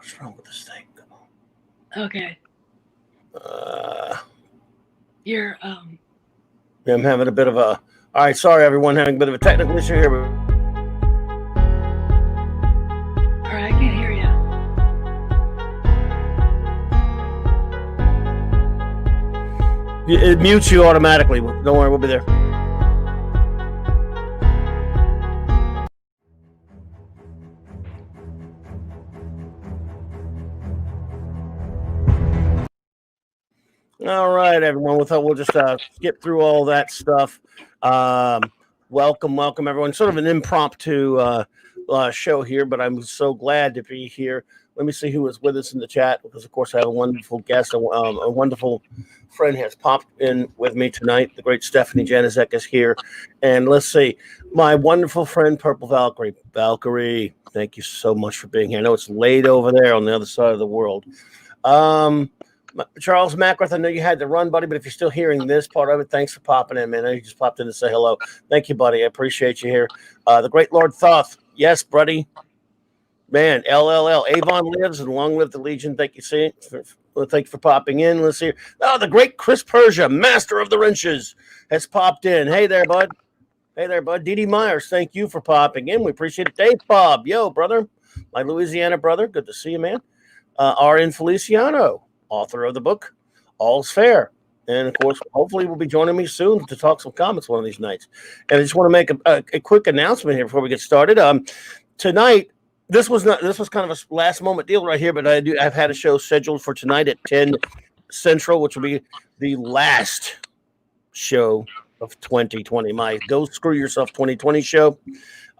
What's wrong with this thing? Come on. Okay. You're I'm having a bit of a. All right, sorry everyone, having a bit of a technical issue here. All right, I can't hear you. It mutes you automatically. Don't worry, we'll be there. All right, everyone. We'll just skip through all that stuff. Welcome, everyone. Sort of an impromptu show here, but I'm so glad to be here. Let me see who is with us in the chat, because, of course, I have a wonderful guest. A wonderful friend has popped in with me tonight. The great Stephanie Janiczek is here. And let's see, my wonderful friend, Purple Valkyrie. Valkyrie, thank you so much for being here. I know it's late over there on the other side of the world. Charles Mackworth, I know you had to run, buddy, but if you're still hearing this part of it, thanks for popping in, man. I know you just popped in to say hello. Thank you, buddy. I appreciate you here. The great Lord Thoth. Yes, buddy. Man, LLL. Avon lives and long live the Legion. Thank you, thank you for popping in. Let's see. Oh, the great Chris Persia, master of the wrenches, has popped in. Hey there, bud. Hey there, bud. Dee Myers, thank you for popping in. We appreciate it. Dave Bob. Yo, brother. My Louisiana brother. Good to see you, man. R.N. Feliciano, author of the book All's Fair, and of course hopefully will be joining me soon to talk some comics one of these nights. And I just want to make a quick announcement here before we get started. Tonight, this was kind of a last moment deal right here, but I've had a show scheduled for tonight at 10 Central, which will be the last show of 2020, my Go Screw Yourself 2020 show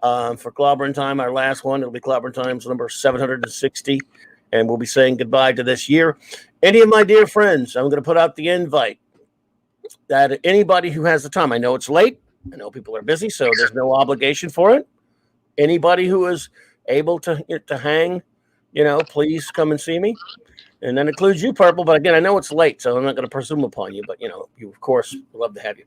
for Clobberin Time. Our last one, it'll be Clobberin Times number 760. And we'll be saying goodbye to this year. Any of my dear friends, I'm going to put out the invite that anybody who has the time, I know it's late, I know people are busy, so there's no obligation for it. Anybody who is able to hang, please come and see me. And that includes you, Purple. But again, I know it's late, so I'm not going to presume upon you. But, you, of course, would love to have you.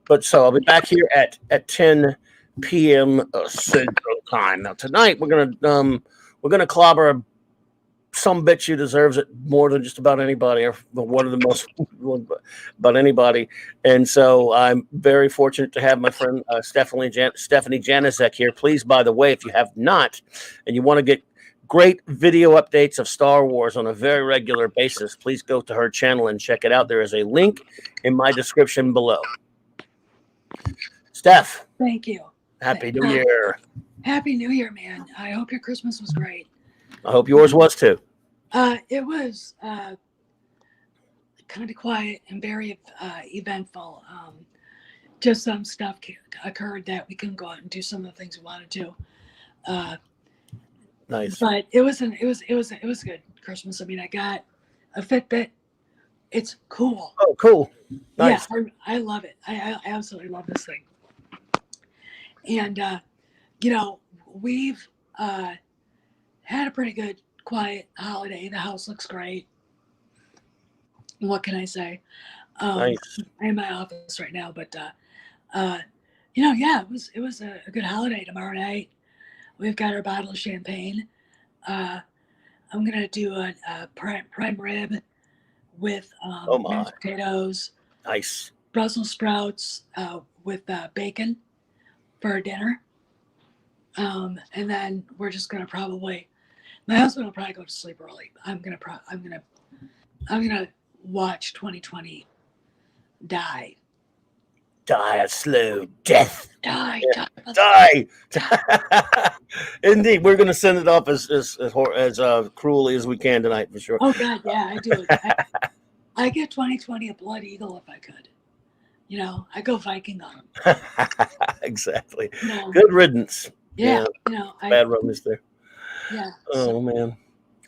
But so I'll be back here at 10 p.m. Central Time. Now, tonight, we're going to clobber some bitch who deserves it more than just about anybody, or one of the most about anybody. And so I'm very fortunate to have my friend Stephanie Janiczek here. Please, by the way, if you have not, and you want to get great video updates of Star Wars on a very regular basis, please go to her channel and check it out. There is a link in my description below. Steph. Thank you. Happy New Year. Happy New Year, man. I hope your Christmas was great. I hope yours was too. It was kind of quiet and very eventful. Just some stuff occurred that we couldn't go out and do some of the things we wanted to. Nice. But it was a good Christmas. I mean, I got a Fitbit. It's cool. Oh, cool. Nice. Yeah, I love it. I absolutely love this thing. And we've had a pretty good, quiet holiday. The house looks great. What can I say? Nice. I'm in my office right now, but it was a good holiday. Tomorrow night, we've got our bottle of champagne. I'm gonna do a prime rib with mashed potatoes. Nice. Brussels sprouts with bacon for dinner. And then we're just gonna my husband will probably go to sleep early. I'm gonna watch 2020 die a slow death. Die. Indeed, we're gonna send it off as cruelly as we can tonight for sure. Oh God, yeah, I do. I get 2020 a blood eagle if I could. I go Viking on them. Exactly. Good riddance. Yeah. Bad roadness there. Yeah. Oh man.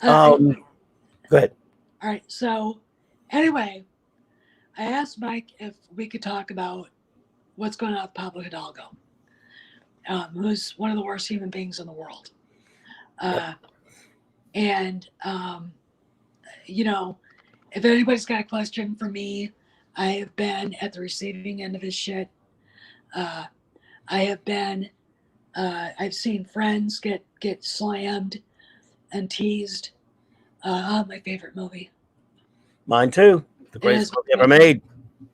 Go ahead. All right. So anyway, I asked Mike if we could talk about what's going on with Pablo Hidalgo, who's one of the worst human beings in the world. And if anybody's got a question for me, I have been at the receiving end of his shit. I've seen friends get slammed and teased. My favorite movie. Mine too. The greatest movie ever made.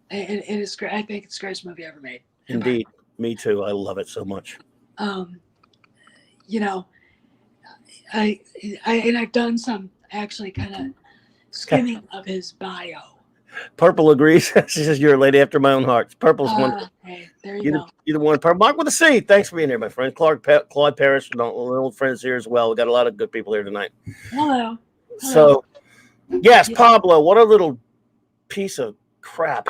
It is great. I think it's the greatest movie ever made. Indeed. Me too. I love it so much. You know, I've done some actually kind of skimming of his bio. Purple agrees. She says you're a lady after my own heart. Purple's wonderful. Hey, there you go. You're the one. Purple. Mark with a C. Thanks for being here, my friend. Claude Parrish, old friends here as well. We got a lot of good people here tonight. Hello. So, yes, Pablo. What a little piece of crap.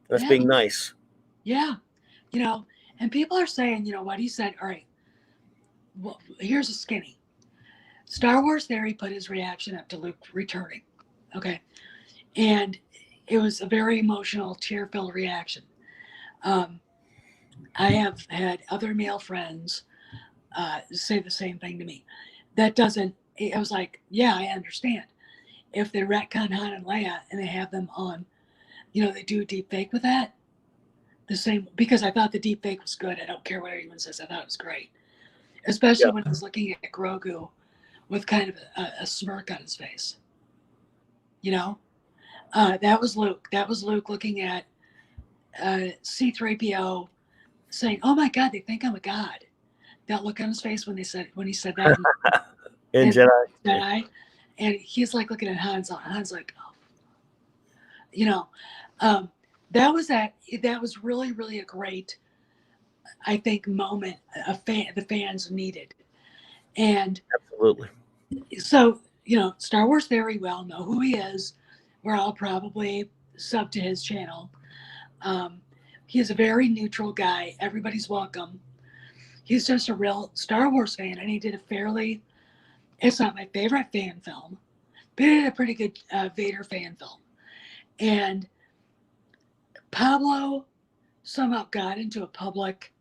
That's being nice. Yeah. And people are saying, what he said. All right. Well, here's a skinny. Star Wars Theory put his reaction up to Luke returning. Okay. And it was a very emotional, tear-filled reaction. I have had other male friends say the same thing to me. That doesn't, I was like, yeah, I understand. If they retcon Han and Leia and they have them on, they do a deep fake with that. The same, because I thought the deep fake was good. I don't care what anyone says. I thought it was great. Especially when I was looking at Grogu with kind of a smirk on his face. That was Luke. That was Luke looking at C-3PO saying, "Oh my God, they think I'm a god." That look on his face when he said that in Jedi. And he's like looking at Hans. Hans like, oh, that was really, really a great, I think, moment the fans needed. And absolutely. So, Star Wars Theory well know who he is. We're all probably sub to his channel. He is a very neutral guy. Everybody's welcome. He's just a real Star Wars fan, and he did it's not my favorite fan film, but he did a pretty good Vader fan film. And Pablo somehow got into a public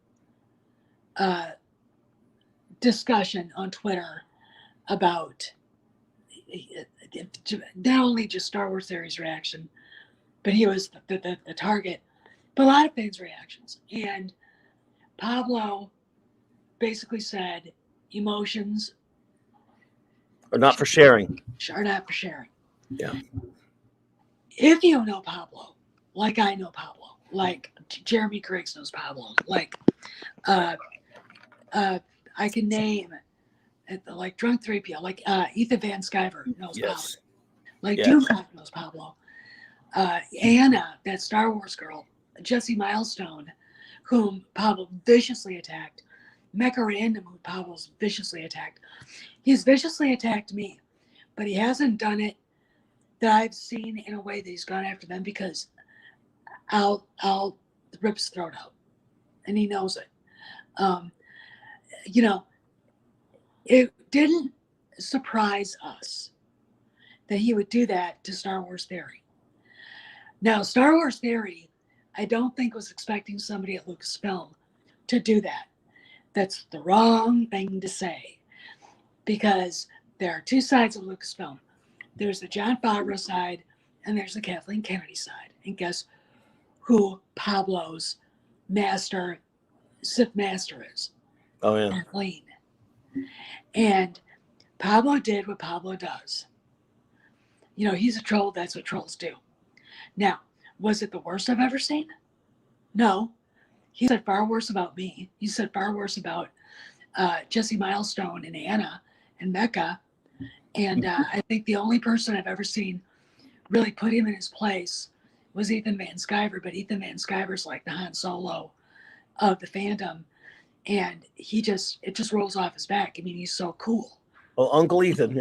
discussion on Twitter about not only just Star Wars Theory's reaction, but he was the target, but a lot of fans' reactions. And Pablo basically said emotions are not for sharing. Are not for sharing. Yeah. If you know Pablo, like I know Pablo, like Jeremy Griggs knows Pablo, like I can name like Drunk 3PO, like Ethan Van Sciver knows Pablo. Like Doomcock knows Pablo. Anna, that Star Wars girl, Jesse Milestone, whom Pablo viciously attacked. Mecha Random, who Pablo's viciously attacked. He's viciously attacked me, but he hasn't done it that I've seen in a way that he's gone after them, because I'll rip his throat out, and he knows it. It didn't surprise us that he would do that to Star Wars Theory. Now, Star Wars Theory, I don't think was expecting somebody at Lucasfilm to do that. That's the wrong thing to say, because there are two sides of Lucasfilm. There's the Jon Favreau side, and there's the Kathleen Kennedy side. And guess who Pablo's Sith master is? Oh, yeah. Kathleen. And Pablo did what Pablo does. He's a troll. That's what trolls do. Now, was it the worst I've ever seen? No. He said far worse about me. He said far worse about Jesse Milestone and Anna and Mecca. And I think the only person I've ever seen really put him in his place was Ethan Van Sciver. But Ethan Van Sciver's like the Han Solo of the fandom. And it just rolls off his back. I mean, he's so cool. Oh, Uncle Ethan,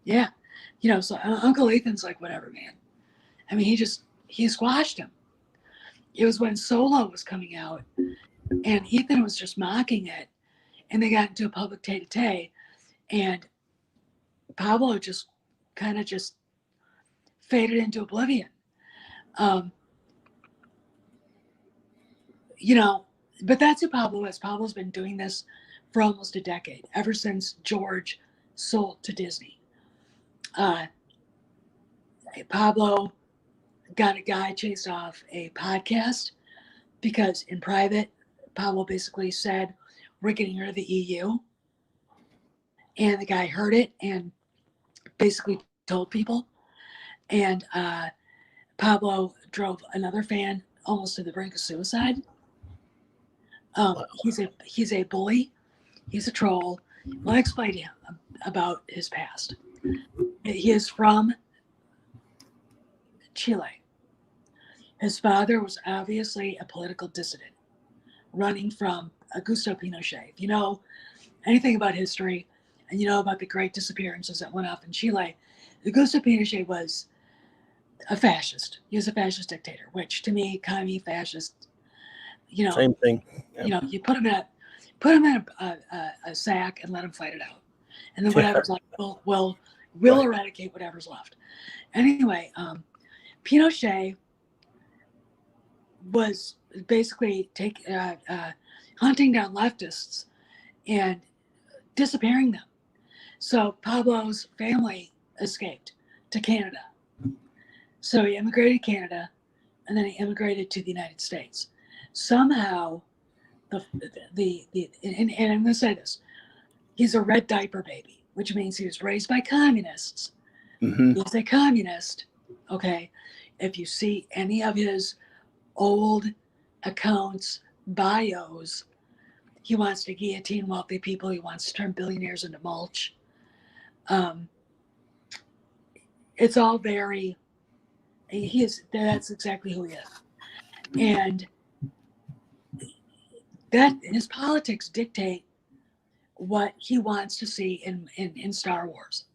yeah. Yeah. So Uncle Ethan's like, whatever, man. I mean, he squashed him. It was when Solo was coming out, and Ethan was just mocking it, and they got into a public tete-a-tete, and Pablo just kind of just faded into oblivion. But that's who Pablo is. Pablo's been doing this for almost a decade, ever since George sold to Disney. Pablo got a guy chased off a podcast because in private, Pablo basically said, we're getting rid of the EU. And the guy heard it and basically told people. And Pablo drove another fan almost to the brink of suicide. Wow. He's a bully. He's a troll. Well, I explained to him about his past. He is from Chile. His father was obviously a political dissident running from Augusto Pinochet. If you know anything about history and you know about the great disappearances that went off in Chile, Augusto Pinochet was a fascist. He was a fascist dictator, which to me, commie, fascist, Same thing. Yep. You put him in a sack and let him fight it out. And then whatever's left, we'll right. Eradicate whatever's left. Anyway, Pinochet was basically hunting down leftists and disappearing them. So Pablo's family escaped to Canada. So he immigrated to Canada, and then he immigrated to the United States. Somehow, and I'm going to say this, he's a red diaper baby, which means he was raised by communists. Mm-hmm. He's a communist, okay? If you see any of his old accounts, bios, he wants to guillotine wealthy people. He wants to turn billionaires into mulch. It's all very, that's exactly who he is. And that his politics dictate what he wants to see in Star Wars,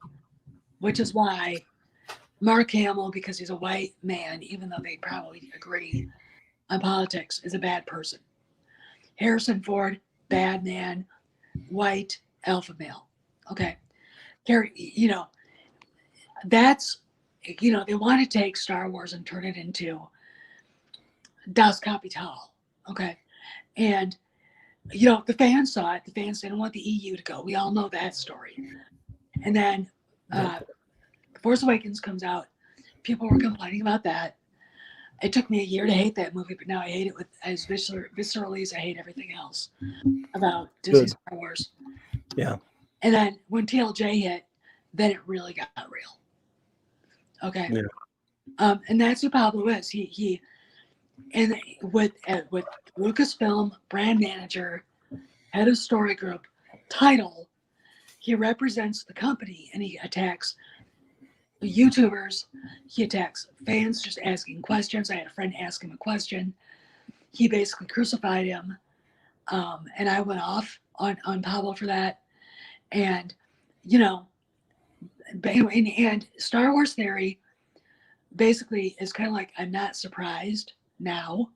which is why Mark Hamill, because he's a white man, even though they probably agree on politics, is a bad person. Harrison Ford, bad man, white, alpha male. Okay. That's, they want to take Star Wars and turn it into Das Kapital. Okay. And, the fans saw it. The fans didn't want the EU to go. We all know that story. And then Force Awakens comes out. People were complaining about that. It took me a year to hate that movie, but now I hate it with as viscerally as I hate everything else about Disney Star Wars. Yeah. And then when TLJ hit, then it really got real. Okay. Yeah. And that's who Pablo is. He and with Lucasfilm brand manager, head of story group title, he represents the company and he attacks YouTubers. He attacks fans just asking questions. I had a friend ask him a question. He basically crucified him. And I went off on Pablo for that. And, and Star Wars Theory basically is kind of like, I'm not surprised now.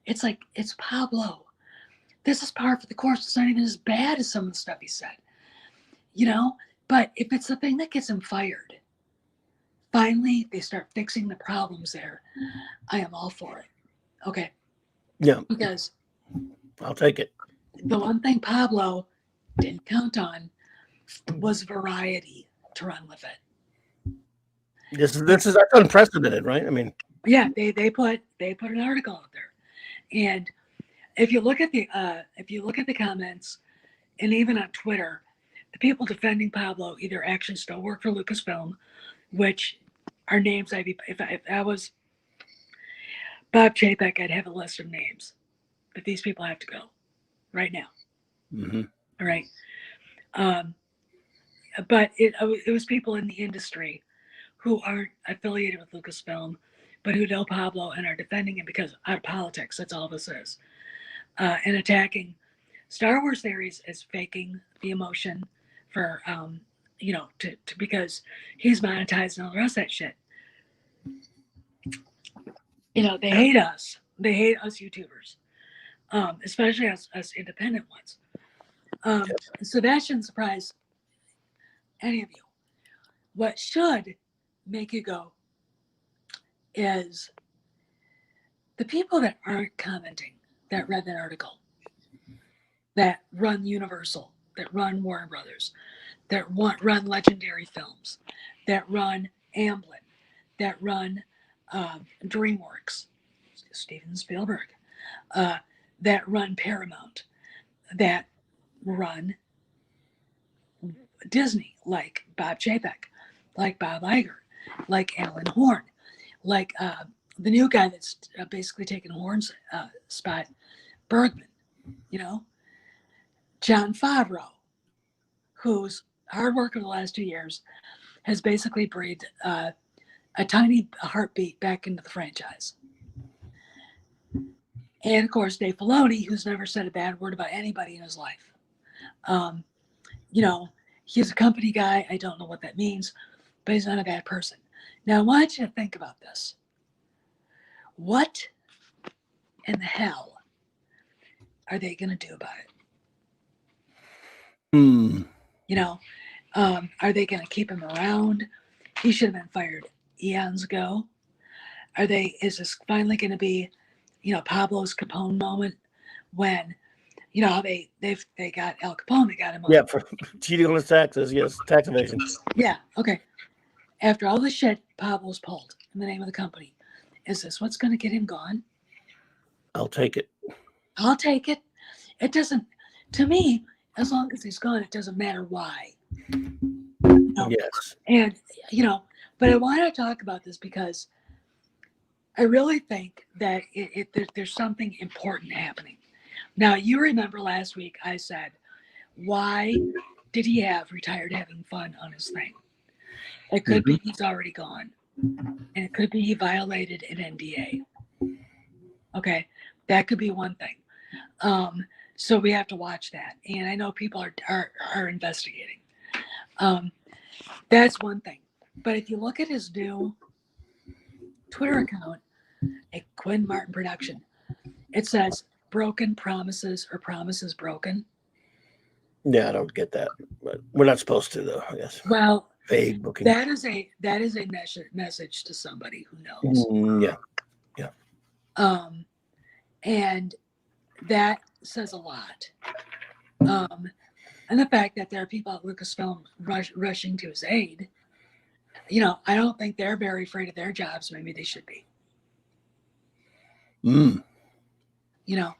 It's like, it's Pablo. This is par for the course. It's not even as bad as some of the stuff he said, but if it's the thing that gets him fired, finally they start fixing the problems there, I am all for it. Okay. Yeah. Because I'll take it. The one thing Pablo didn't count on was variety to run with it. This is unprecedented, right? I mean, yeah, they put an article out there, and if you look at the comments, and even on Twitter, the people defending Pablo either actually still work for Lucasfilm, which are names if I was Bob Chapek, I'd have a list of names, but these people have to go right now. Mm-hmm. All right. But it was people in the industry who aren't affiliated with Lucasfilm, but who know Pablo and are defending him because out of politics, that's all this is. And attacking Star Wars theories as faking the emotion for, because he's monetized and all the rest of that shit. They hate us. They hate us YouTubers, especially us independent ones. So that shouldn't surprise any of you. What should make you go is the people that aren't commenting, that read that article, that run Universal, that run Warner Brothers, that run Legendary Films, that run Amblin, that run DreamWorks, Steven Spielberg, that run Paramount, that run Disney, like Bob Chapek, like Bob Iger, like Alan Horn, like the new guy that's basically taken Horn's spot, Bergman, you know, John Favreau, whose hard work over the last 2 years has basically breathed a tiny heartbeat back into the franchise. And of course, Dave Filoni, who's never said a bad word about anybody in his life. You know, he's a company guy. I don't know what that means, but he's not a bad person. Now, I want you to think about this. What in the hell are they going to do about it? You know, are they going to keep him around? He should have been fired eons ago. Is this finally going to be, you know, Pablo's Capone moment when, you know, they got Al Capone, they got him on. Yeah, for cheating on his taxes. Yes, tax evasion. Yeah, okay. After all the shit Pablo's pulled in the name of the company, is this what's going to get him gone? I'll take it. I'll take it. It doesn't, to me, as long as he's gone, it doesn't matter why. You know? Yes. And, you know, but I want to talk about this because I really think that there's something important happening. Now, you remember last week I said, why did he have retired having fun on his thing? It could be he's already gone. And it could be he violated an NDA. Okay, that could be one thing. So we have to watch that. And I know people are investigating. That's one thing. But if you look at his new Twitter account, a Quinn Martin production, it says broken promises or promises broken. Yeah, I don't get that, but we're not supposed to, though, I guess. Well, vague booking. That is a message to somebody who knows. Yeah. And that says a lot. And the fact that there are people at Lucasfilm rushing to his aid, you know, I don't think they're very afraid of their jobs. Maybe they should be. You know,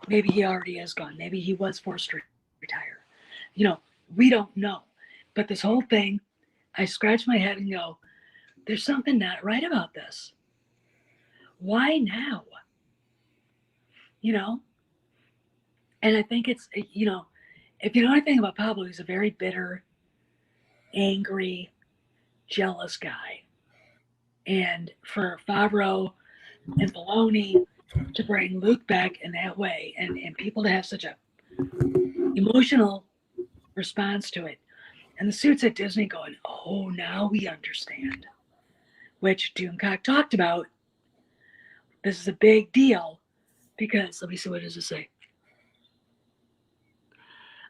maybe he already is gone. Maybe he was forced to retire. You know, we don't know. But this whole thing, I scratch my head and go, there's something not right about this. Why now? You know? And I think it's, you know, if you know anything about Pablo, he's a very bitter, angry, jealous guy. And for Favreau and Filoni to bring Luke back in that way and people to have such a emotional response to it. And the suits at Disney going, oh, now we understand. Which Doomcock talked about. This is a big deal because, let me see, what does it say?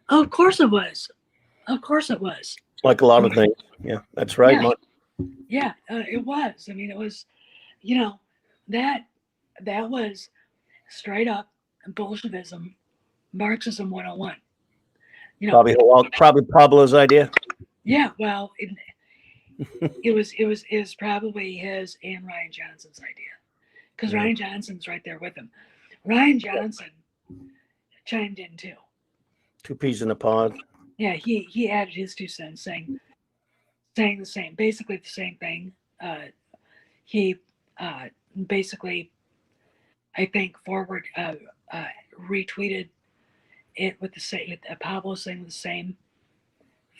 Oh, of course it was. Of course it was. Like a lot of things. Yeah, that's right. Yeah, it was. I mean, it was, you know, that was straight up Bolshevism, Marxism 101. You know, probably Pablo's idea. Yeah, well, it was probably his and Ryan Johnson's idea, because Ryan Johnson's right there with him. Ryan Johnson chimed in too. Two peas in a pod. Yeah, he added his 2 cents, saying the same, basically the same thing. He basically, I think, retweeted it with the same, Pablo saying the same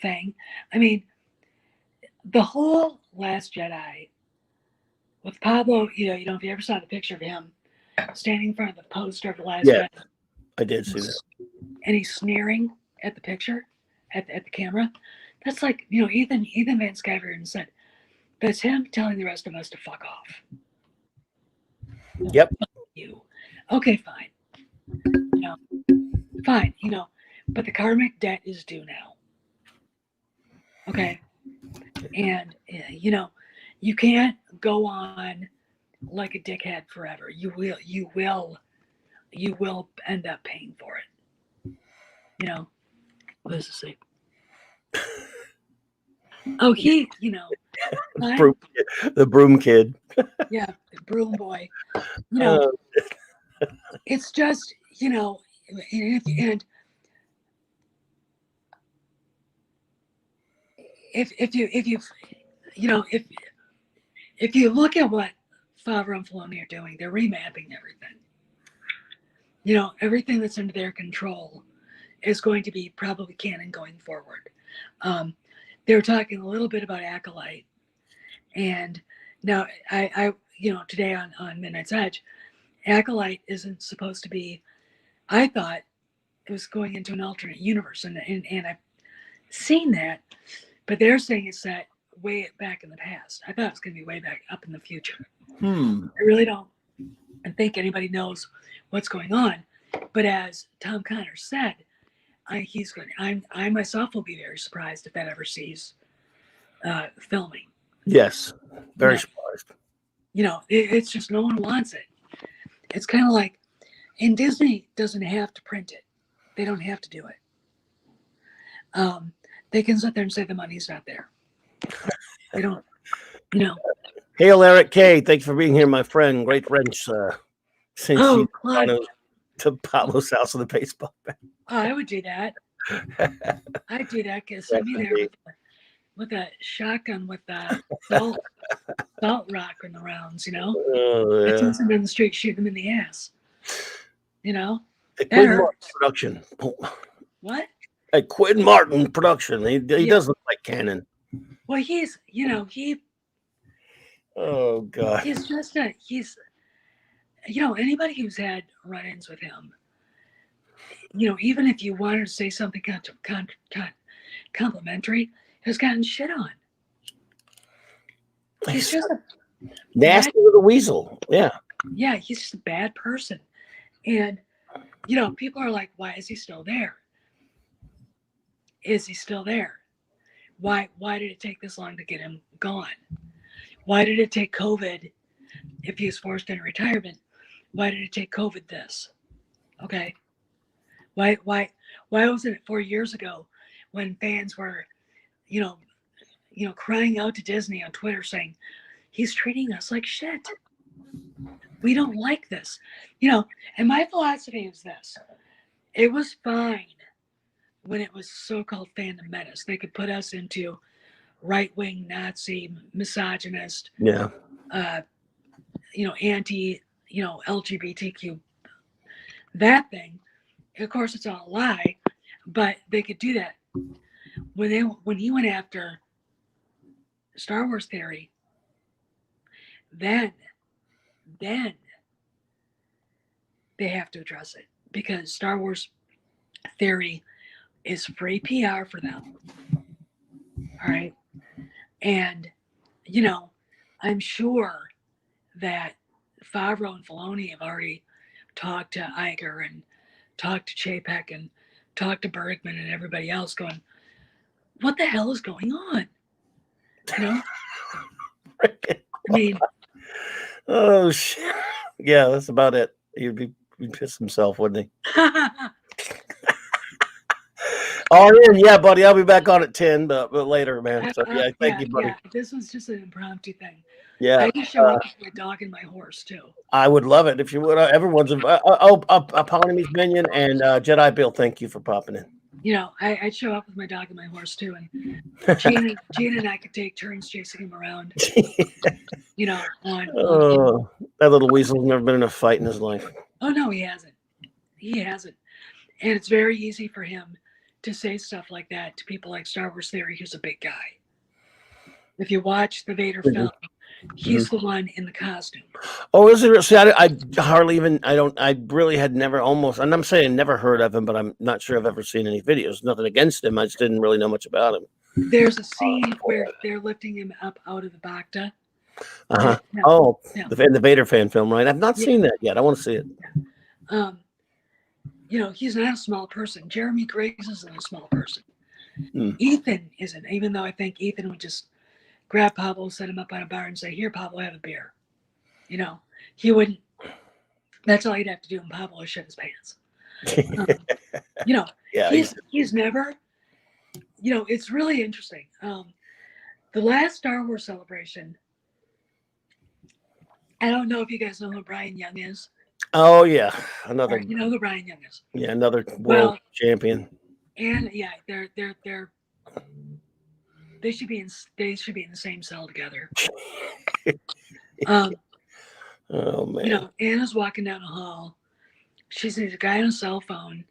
thing. I mean, the whole Last Jedi with Pablo, you know, if you ever saw the picture of him standing in front of the poster of the Last Jedi, I did see that, and he's sneering at the picture, at the camera. That's like, you know, Ethan Van Sciver said, that's him telling the rest of us to fuck off. Yep. You. Okay, fine. You know, fine. You know, but the karmic debt is due now. Okay. And, you know, you can't go on like a dickhead forever. You will end up paying for it. You know, what does it say? Oh, you know, the broom kid. Yeah, the broom boy. You know, it's just, you know, and if you look at what Favreau and Filoni are doing, they're remapping everything. Everything that's under their control is going to be probably canon going forward. They were talking a little bit about Acolyte, and now I today on Midnight's Edge, Acolyte isn't supposed to be. I thought it was going into an alternate universe, and I've seen that, but they're saying it's set way back in the past. I thought it was going to be way back up in the future. I really don't think anybody knows what's going on. But as Tom Connor said, I myself will be very surprised if that ever sees filming. Yes, very surprised. It's just no one wants it. It's kind of like, and Disney doesn't have to print it. They don't have to do it. They can sit there and say the money's not there. They don't, Hail, Eric K. Thanks for being here, my friend. Great wrench. Since you to Pablo's house with a baseball bat. Oh, I would do that. I'd do that because send me there with a shotgun with a salt rock in the rounds, Oh, yeah. I'd send them in the street, shoot them in the ass. At Quinn Martin production. What? At Quinn Martin production. He does look like canon. Well, he's oh God. He's just anybody who's had run-ins with him, even if you wanted to say something complimentary, has gotten shit on. He's just a nasty little weasel. Yeah. Yeah, he's just a bad person. And, people are like, why is he still there? Is he still there? Why did it take this long to get him gone? Why did it take COVID, if he was forced into retirement, why did it take COVID this? Okay. Why wasn't it 4 years ago when fans were, crying out to Disney on Twitter saying, he's treating us like shit. We don't like this. And my philosophy is this. It was fine when it was so-called fandom menace. They could put us into right-wing Nazi, misogynist, anti, LGBTQ, that thing. Of course, it's all a lie, but they could do that. When he went after Star Wars theory, then they have to address it, because Star Wars theory is free PR for them. All right. And, I'm sure that Favreau and Filoni have already talked to Iger and talked to Chapek and talked to Bergman and everybody else, going, what the hell is going on? I mean, oh shit. Yeah, that's about it. He'd piss himself, wouldn't he? RN, yeah, buddy. I'll be back on at 10, but later, man. So yeah, thank you, buddy. Yeah, this was just an impromptu thing. Yeah, I can show up with my dog and my horse too. I would love it if you would. Everyone's Eponymy's Minion and Jedi Bill. Thank you for popping in. I'd show up with my dog and my horse too, and Gina and I could take turns chasing him around. Oh, that little weasel's never been in a fight in his life. Oh no, he hasn't. And it's very easy for him to say stuff like that to people like Star Wars Theory, who's a big guy. If you watch the Vader film, he's the one in the costume. Oh, is it? See, I hardly even, I really had never almost, and I'm saying never heard of him, but I'm not sure I've ever seen any videos. Nothing against him. I just didn't really know much about him. There's a scene where they're lifting him up out of the Bacta. The Vader fan film, right? I've not seen that yet. I want to see it. He's not a small person. Jeremy Griggs isn't a small person. Ethan isn't, even though I think Ethan would just grab Pablo, set him up on a bar and say, here, Pablo, have a beer. He wouldn't. That's all he'd have to do, and Pablo would shit his pants. He's never, it's really interesting. The last Star Wars celebration, I don't know if you guys know who Brian Young is. Oh yeah, another. You know who Brian Young is? Yeah, another world champion. And yeah, they're They should be in the same cell together. Um, Oh man. you know, Anna's walking down the hall. She sees a guy on a cell phone,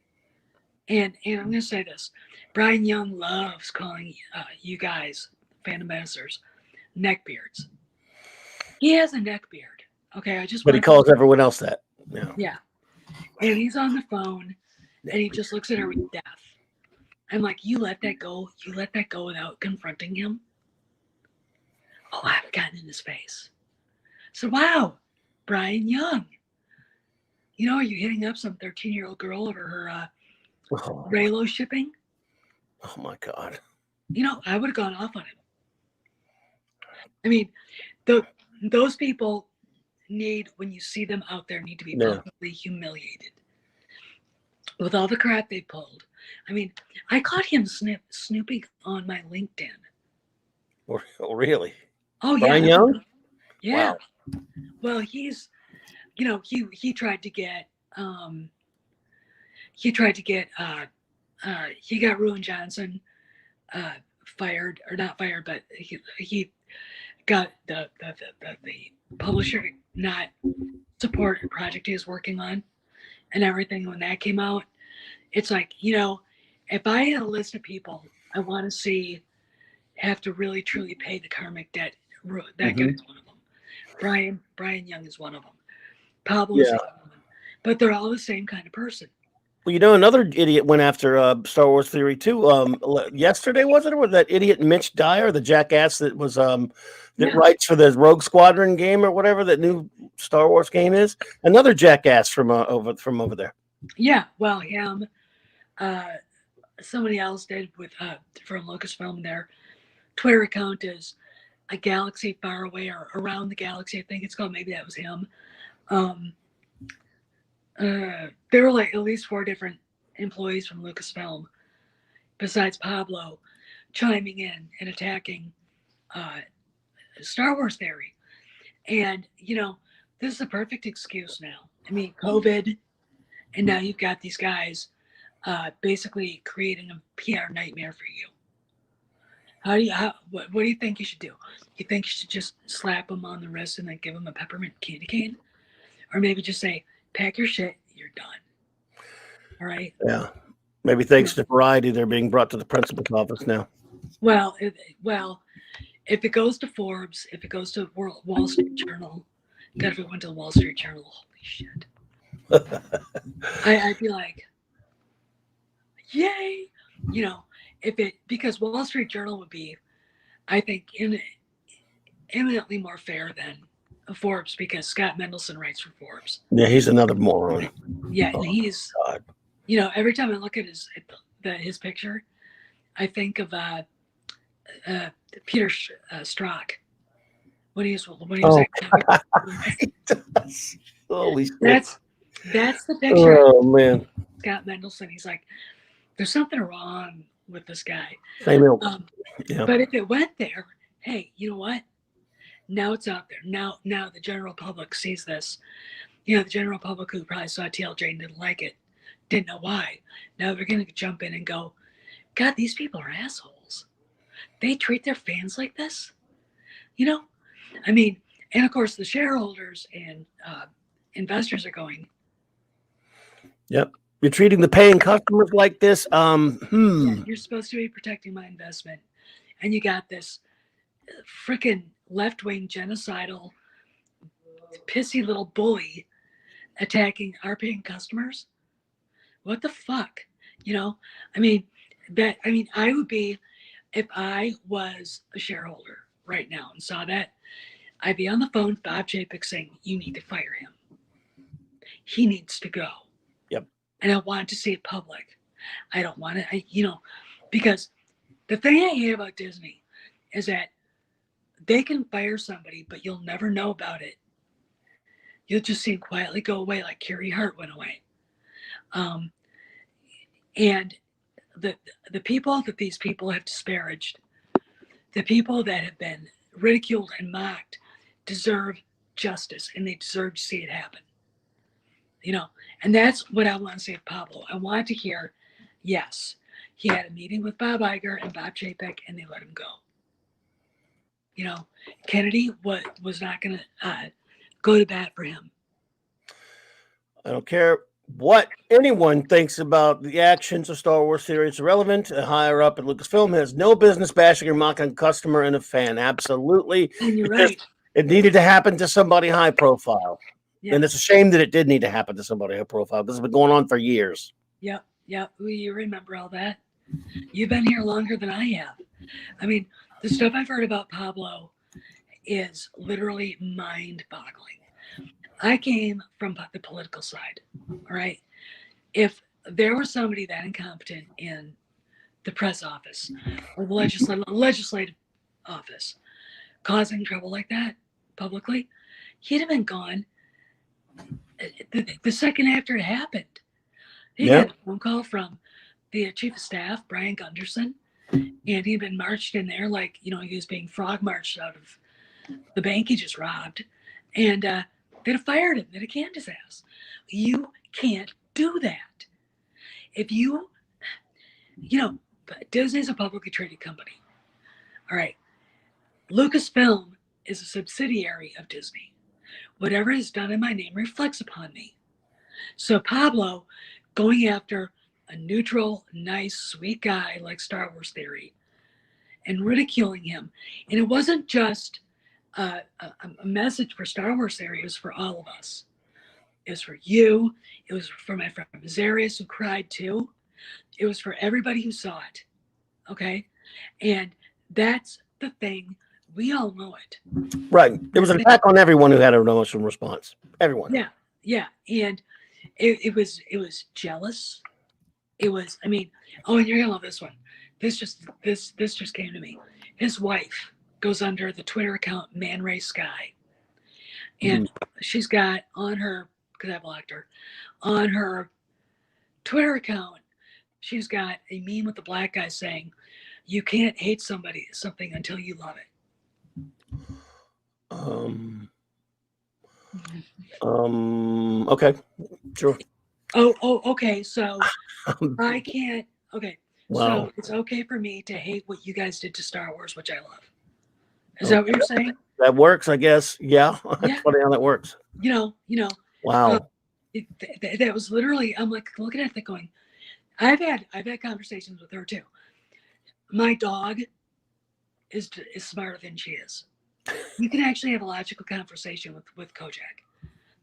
and I'm gonna say this: Brian Young loves calling you guys, Phantom Masters, neckbeards. He has a neck beard. Okay, I just But he want calls everyone else that. Yeah. yeah. And he's on the phone, and he just looks at her with death. I'm like, you let that go? You let that go without confronting him? Oh, I've gotten in his face. So, wow, Brian Young. You know, are you hitting up some 13-year-old girl over her Raylo shipping? Oh my God. You know, I would have gone off on him. I mean, those people need, when you see them out there, need to be publicly humiliated. With all the crap they pulled. I mean, I caught him snooping on my LinkedIn. Oh, really? Oh, yeah. Brian Young? Yeah. Wow. Well, he's, you know, he tried to get, he got Ruin Johnson fired, or not fired, but he got the publisher to not support a project he was working on and everything. When that came out, it's like, you know, if I had a list of people I want to see have to really truly pay the karmic debt, that guy's one of them. Brian Young is one of them. Pablo is one of them. But they're all the same kind of person. Well, you know, another idiot went after Star Wars Theory too. Yesterday, was it? Or was that idiot Mitch Dyer, the jackass that was that writes for the Rogue Squadron game or whatever that new Star Wars game is? Another jackass from over there. Yeah, well, him, somebody else did with from Lucasfilm. Their Twitter account is A Galaxy Far Away, or Around the Galaxy, I think it's called. Maybe that was him. There were like at least 4 different employees from Lucasfilm, besides Pablo, chiming in and attacking Star Wars Theory. And, you know, this is a perfect excuse now. I mean, COVID, and now you've got these guys basically creating a PR nightmare for you. What do you think you should do? You think you should just slap them on the wrist and then give them a peppermint candy cane? Or maybe just say, pack your shit, you're done. All right? Yeah. Maybe thanks to Variety, they're being brought to the principal's office now. Well, if it goes to Forbes, if it goes to Wall Street Journal, God, if it went to the Wall Street Journal, holy shit. I'd be like, yay! You know, because Wall Street Journal would be, I think, eminently more fair than Forbes, because Scott Mendelson writes for Forbes. Yeah, he's another moron. Yeah, and he's, God. You know, every time I look at his picture, I think of Peter Strzok when he was Holy shit. That's the picture. Oh man, Scott Mendelson. He's like, there's something wrong with this guy. Yeah. But if it went there, hey, you know what? Now it's out there. Now the general public sees this. You know, the general public who probably saw TLJ and didn't like it, didn't know why. Now they're going to jump in and go, God, these people are assholes. They treat their fans like this? You know? I mean, and of course the shareholders and investors are going, yep. You're treating the paying customers like this. Yeah, you're supposed to be protecting my investment. And you got this freaking left-wing genocidal, pissy little bully attacking our paying customers. What the fuck? You know? I mean, I would be, if I was a shareholder right now and saw that, I'd be on the phone with Bob Chapek saying, you need to fire him. He needs to go. Yep. And I want to see it public. I don't want to, because the thing I hate about Disney is that they can fire somebody, but you'll never know about it. You'll just see him quietly go away, like Carrie Hart went away. And the people that these people have disparaged, the people that have been ridiculed and mocked, deserve justice, and they deserve to see it happen. You know, and that's what I want to say of Pablo. I want to hear, yes, he had a meeting with Bob Iger and Bob Chapek, and they let him go. You know, Kennedy was not going to go to bat for him. I don't care what anyone thinks about the actions of Star Wars series. Irrelevant. Higher up at Lucasfilm has no business bashing or mocking a customer and a fan. Absolutely. And you're right. It needed to happen to somebody high profile. Yeah. And it's a shame that it did need to happen to somebody high profile because it's been going on for years. Yep. You remember all that. You've been here longer than I have. I mean, the stuff I've heard about Pablo is literally mind-boggling. I came from the political side, all right? If there was somebody that incompetent in the press office or the legislative office causing trouble like that publicly, he'd have been gone the second after it happened. He got a phone call from the chief of staff, Brian Gunderson, and he'd been marched in there like, he was being frog marched out of the bank he just robbed. And they'd have fired him. They'd have canned his ass. You can't do that. If Disney's a publicly traded company. All right. Lucasfilm is a subsidiary of Disney. Whatever is done in my name reflects upon me. So Pablo going after a neutral, nice, sweet guy like Star Wars Theory and ridiculing him. And it wasn't just a message for Star Wars Theory. It was for all of us. It was for you. It was for my friend Zarius, who cried too. It was for everybody who saw it. Okay? And that's the thing. We all know it. Right. There was an attack on everyone who had an emotional response. Everyone. Yeah. And it was jealous. It was, and you're gonna love this one. This just came to me. His wife goes under the Twitter account Man Ray Sky. And she's got on her, because I blocked her, on her Twitter account, she's got a meme with the black guy saying, "You can't hate something until you love it." Okay. Sure. Oh, okay. So I can't. Okay. Wow. So it's okay for me to hate what you guys did to Star Wars, which I love. Is that what you're saying? That works, I guess. Yeah. That's funny how that works. Wow. That was literally, I'm like looking at that going, I've had conversations with her too. My dog is smarter than she is. You can actually have a logical conversation with Kojak.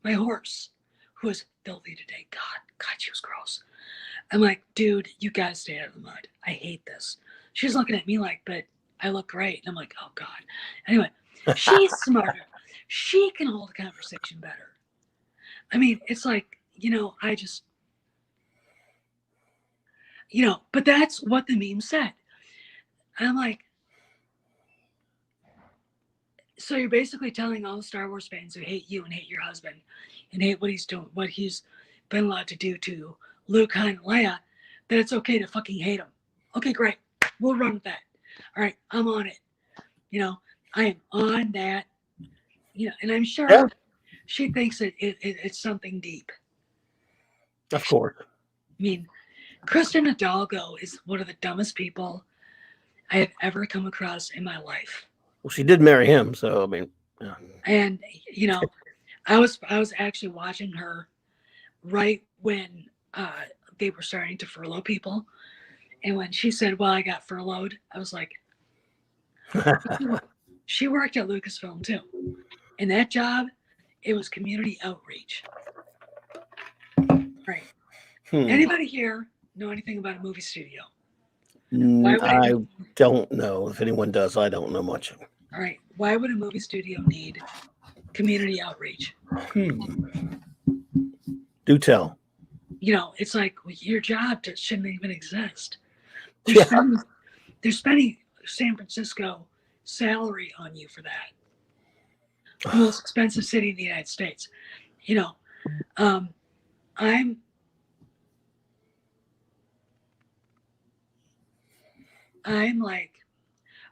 My horse, who is filthy today. God, she was gross. I'm like, dude, you gotta stay out of the mud. I hate this. She's looking at me like, but I look great. And I'm like, oh God. Anyway, she's smarter. She can hold a conversation better. It's like, I just, but that's what the meme said. I'm like, so you're basically telling all the Star Wars fans who hate you and hate your husband and hate what he's doing, what he's been allowed to do to Luke, Han, and Leia, that it's okay to fucking hate him. Okay, great. We'll run with that. All right, I'm on it. I am on that. And I'm sure she thinks it's something deep. Of course. Kristen Hidalgo is one of the dumbest people I have ever come across in my life. Well, she did marry him, so yeah. And I was actually watching her right when they were starting to furlough people, and when she said, "Well, I got furloughed," I was like, she worked at Lucasfilm too, and that job, it was community outreach. Right? Anybody here know anything about a movie studio? I don't know. If anyone does, I don't know much. All right. Why would a movie studio need community outreach? Do tell. It's like your job shouldn't even exist. They're spending San Francisco salary on you for that. The most expensive city in the United States. I'm like,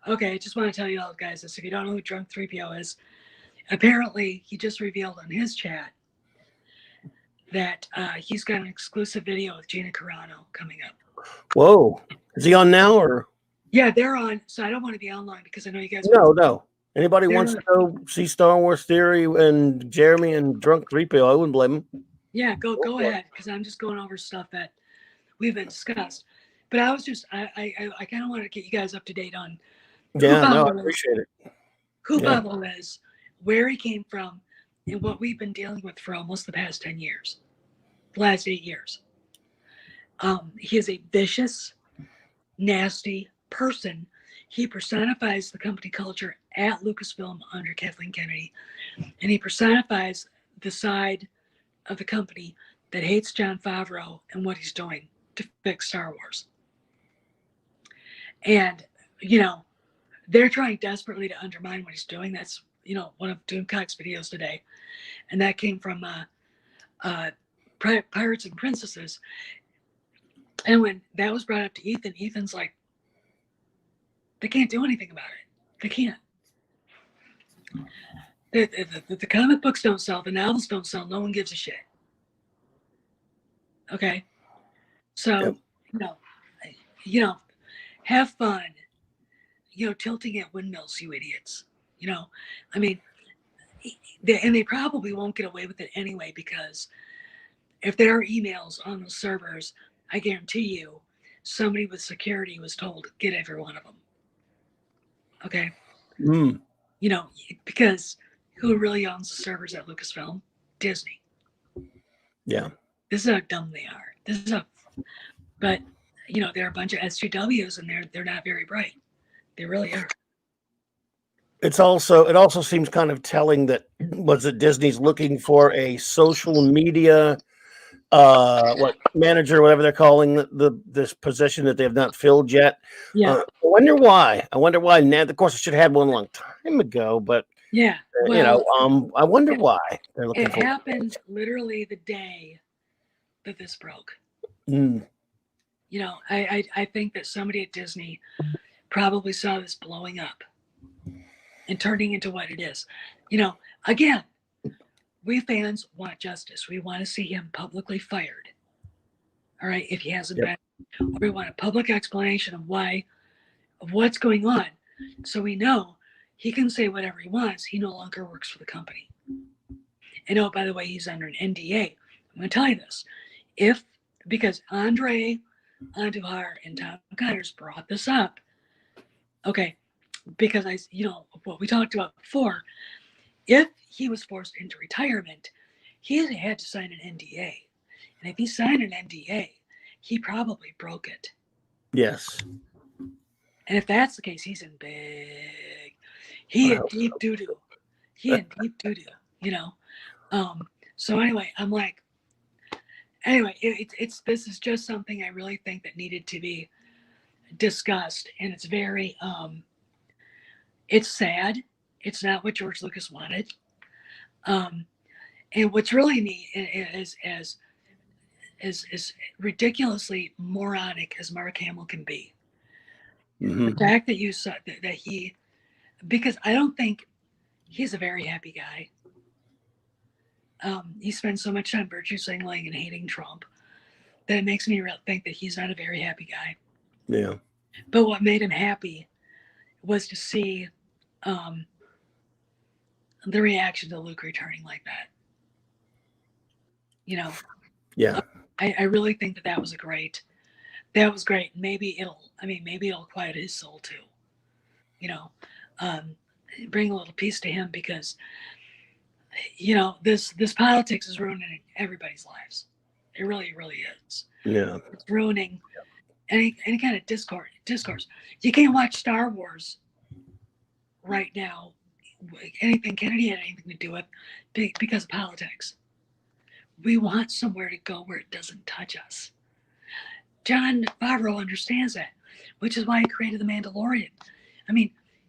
okay, I just want to tell you all guys this. If you don't know who Drunk 3PO is, apparently he just revealed on his chat that he's got an exclusive video with Gina Carano coming up. Whoa. Is he on now or? Yeah, they're on. So I don't want to be online because I know you guys. No. Anybody wants to go see Star Wars Theory and Jeremy and Drunk 3PO, I wouldn't blame them. Yeah, go ahead, because I'm just going over stuff that we've been discussed. But I was just I kind of wanted to get you guys up to date on Yeah, no, I appreciate it. Who Pablo is, where he came from, and what we've been dealing with for almost the past 10 years, the last 8 years. He is a vicious, nasty person. He personifies the company culture at Lucasfilm under Kathleen Kennedy, and he personifies the side of the company that hates Jon Favreau and what he's doing to fix Star Wars. And, they're trying desperately to undermine what he's doing. That's, one of Doomcock's videos today. And that came from Pirates and Princesses. And when that was brought up to Ethan, Ethan's like, they can't do anything about it. They can't. The comic books don't sell. The novels don't sell. No one gives a shit. Okay? So, have fun, tilting at windmills, you idiots. They probably won't get away with it anyway, because if there are emails on those servers, I guarantee you somebody with security was told, get every one of them. Okay? Because who really owns the servers at Lucasfilm? Disney. Yeah. This is how dumb they are. But they're a bunch of SJWs, and they're not very bright. They really are. It also seems kind of telling that Disney's looking for a social media manager, whatever they're calling this position that they have not filled yet. Yeah. I wonder why. Now, of course, I should have had one a long time ago, but yeah. I wonder why they're looking it for. It happened literally the day that this broke. I think that somebody at Disney probably saw this blowing up and turning into what it is. Again, we fans want justice. We want to see him publicly fired. All right, if he hasn't been. Or we want a public explanation of what's going on, so we know he can say whatever he wants. He no longer works for the company. And by the way, he's under an NDA. I'm going to tell you this. Because Andre Andujar and Tom Connors brought this up. Okay, because what we talked about before, if he was forced into retirement, he had to sign an NDA. And if he signed an NDA, he probably broke it. Yes. And if that's the case, he's in big. He in deep doo-doo. So anyway, I'm like, this is just something I really think that needed to be discussed, and it's very it's sad. It's not what George Lucas wanted. And what's really neat is as ridiculously moronic as Mark Hamill can be. The fact that you saw that he, because I don't think he's a very happy guy. He spends so much time virtue signaling and hating Trump that it makes me think that he's not a very happy guy. Yeah. But what made him happy was to see the reaction to Luke returning like that. Yeah. I really think that was great. That was great. Maybe it'll quiet his soul too. Bring a little peace to him, because this politics is ruining everybody's lives. It really, really is. Yeah. It's ruining any kind of discourse. You can't watch Star Wars right now. Anything Kennedy had anything to do with, because of politics. We want somewhere to go where it doesn't touch us. Jon Favreau understands that, which is why he created The Mandalorian.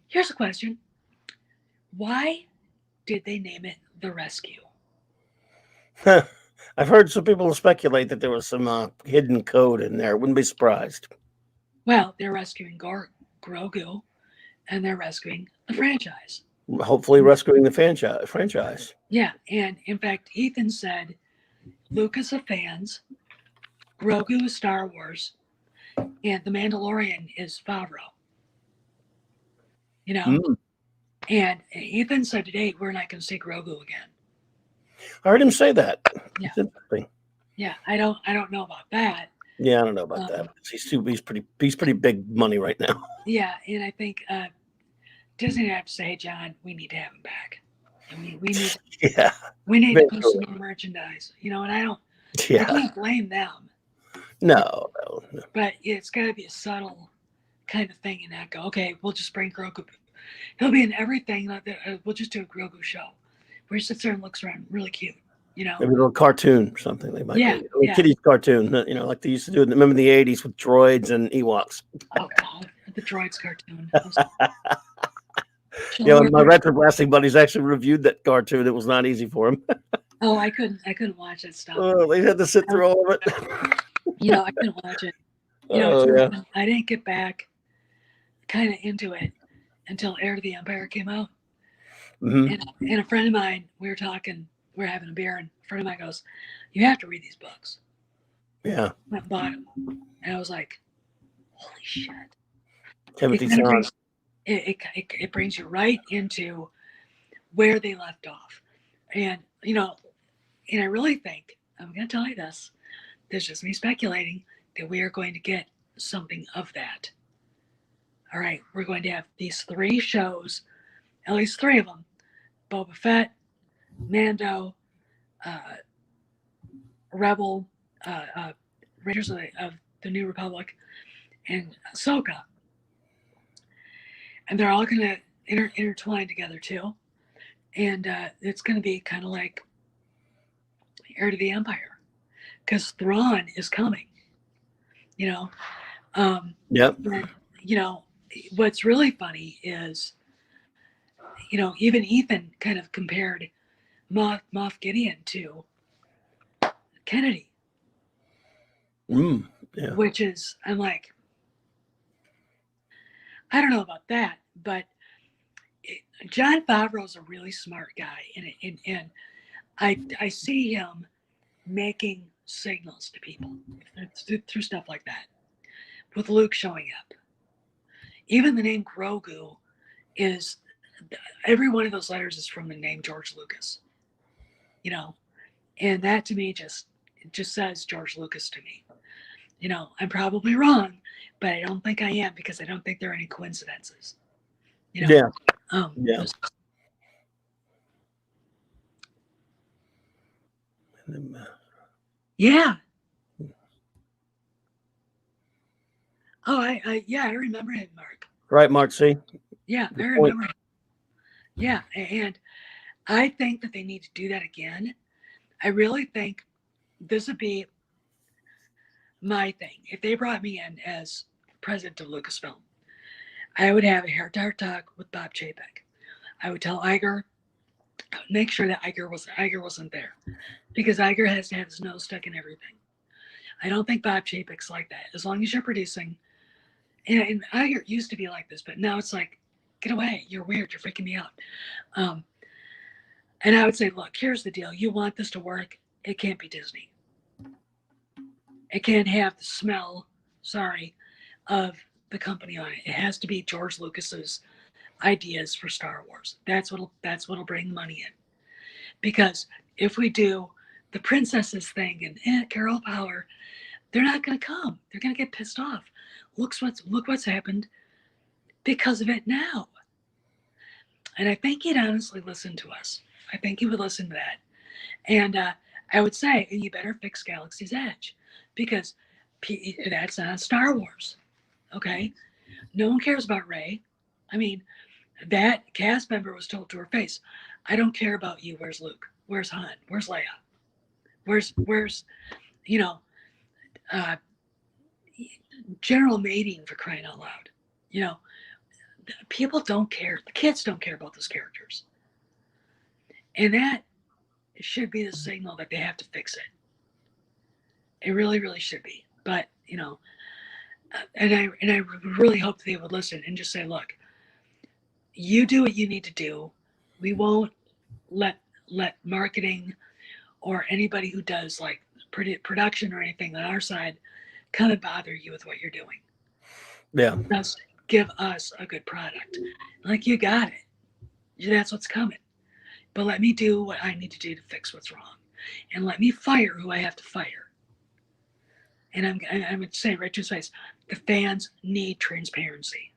Here's a question. Why did they name it The Rescue? I've heard some people speculate that there was some hidden code in there. Wouldn't be surprised. Well, they're rescuing Grogu, and they're rescuing the franchise. Hopefully rescuing the franchise. Yeah, and in fact, Ethan said, Lucas of fans, Grogu is Star Wars, and The Mandalorian is Favreau. And Ethan said today we're not going to see Grogu again. I heard him say that. Yeah. It's interesting. Yeah, I don't know about that. Yeah, I don't know about that. He's pretty big money right now. Yeah, and I think Disney would have to say, hey, John, we need to have him back. And we need Yeah. we need Very to push cool. some more merchandise. You know, and I Yeah. can't blame them. No. But it's got to be a subtle kind of thing and not go, okay, we'll just bring Grogu. He'll be in everything. We'll just do a Grogu show where he sits there and looks around really cute, you know? Maybe a little cartoon or something. They might Yeah, do. yeah. Kitty's cartoon, you know, like they used to do. Remember the 80s with droids and Ewoks. Oh, God, the droids cartoon. Yeah, my retro blasting buddies actually reviewed that cartoon. It was not easy for him. Oh, I couldn't watch that stuff. Oh, they had to sit through all of it. You know, I couldn't watch it. You know, I didn't get back kind of into it until Heir to the Empire came out. And a friend of mine, we were talking, we were having a beer, and a friend of mine goes, you have to read these books. Yeah. I went and bought them. And I was like, holy shit. Timothy It brings you right into where they left off. And, you know, and I really think, I'm going to tell you this, is just me speculating, that we are going to get something of that. All right, we're going to have these 3 shows, at least 3 of them, Boba Fett, Mando, Rebel, Raiders of the New Republic, and Ahsoka. And they're all going to intertwine together too. And it's going to be kind of like Heir to the Empire, because Thrawn is coming, you know. Yep. And, you know, what's really funny is, you know, even Ethan kind of compared Moff Gideon to Kennedy. Yeah. Which is, I'm like, I don't know about that, but Jon Favreau is a really smart guy, and I see him making signals to people through stuff like that, with Luke showing up. Even the name Grogu is, every one of those letters is from the name George Lucas, you know, and that to me just says George Lucas to me. You know, I'm probably wrong, but I don't think I am, because I don't think there are any coincidences. You know? Yeah. Yeah. Oh, I remember him, Mark. Right, Mark. See? Yeah, I remember him. Yeah, and I think that they need to do that again. I really think this would be my thing. If they brought me in as president of Lucasfilm, I would have a heart-to-heart talk with Bob Chapek. I would tell Iger, I would make sure that Iger wasn't there, because Iger has to have his nose stuck in everything. I don't think Bob Chapek's like that. As long as you're producing, and Iger used to be like this, but now it's like, get away, you're weird, you're freaking me out. And I would say, look, here's the deal. You want this to work, it can't be Disney. It can't have the smell, of the company on it. It has to be George Lucas's ideas for Star Wars. That's what'll bring money in. Because if we do the princesses thing and Carol Power, they're not going to come. They're going to get pissed off. Look what's happened because of it now. And I think he'd honestly listen to us. I think he would listen to that. And I would say, you better fix Galaxy's Edge, because that's not Star Wars. Okay? No one cares about Rey. I mean, that cast member was told to her face, I don't care about you. Where's Luke? Where's Han? Where's Leia? Where's you know, General Mating, for crying out loud. You know, people don't care. The kids don't care about those characters. And that should be the signal that they have to fix it. It really, really should be. But, you know, and I really hope they would listen and just say, look, you do what you need to do. We won't let marketing or anybody who does like production or anything on our side come and bother you with what you're doing. Yeah. Just give us a good product. Like, you got it. That's what's coming. But let me do what I need to do to fix what's wrong, and let me fire who I have to fire. And I'm going to say right to his face, the fans need transparency.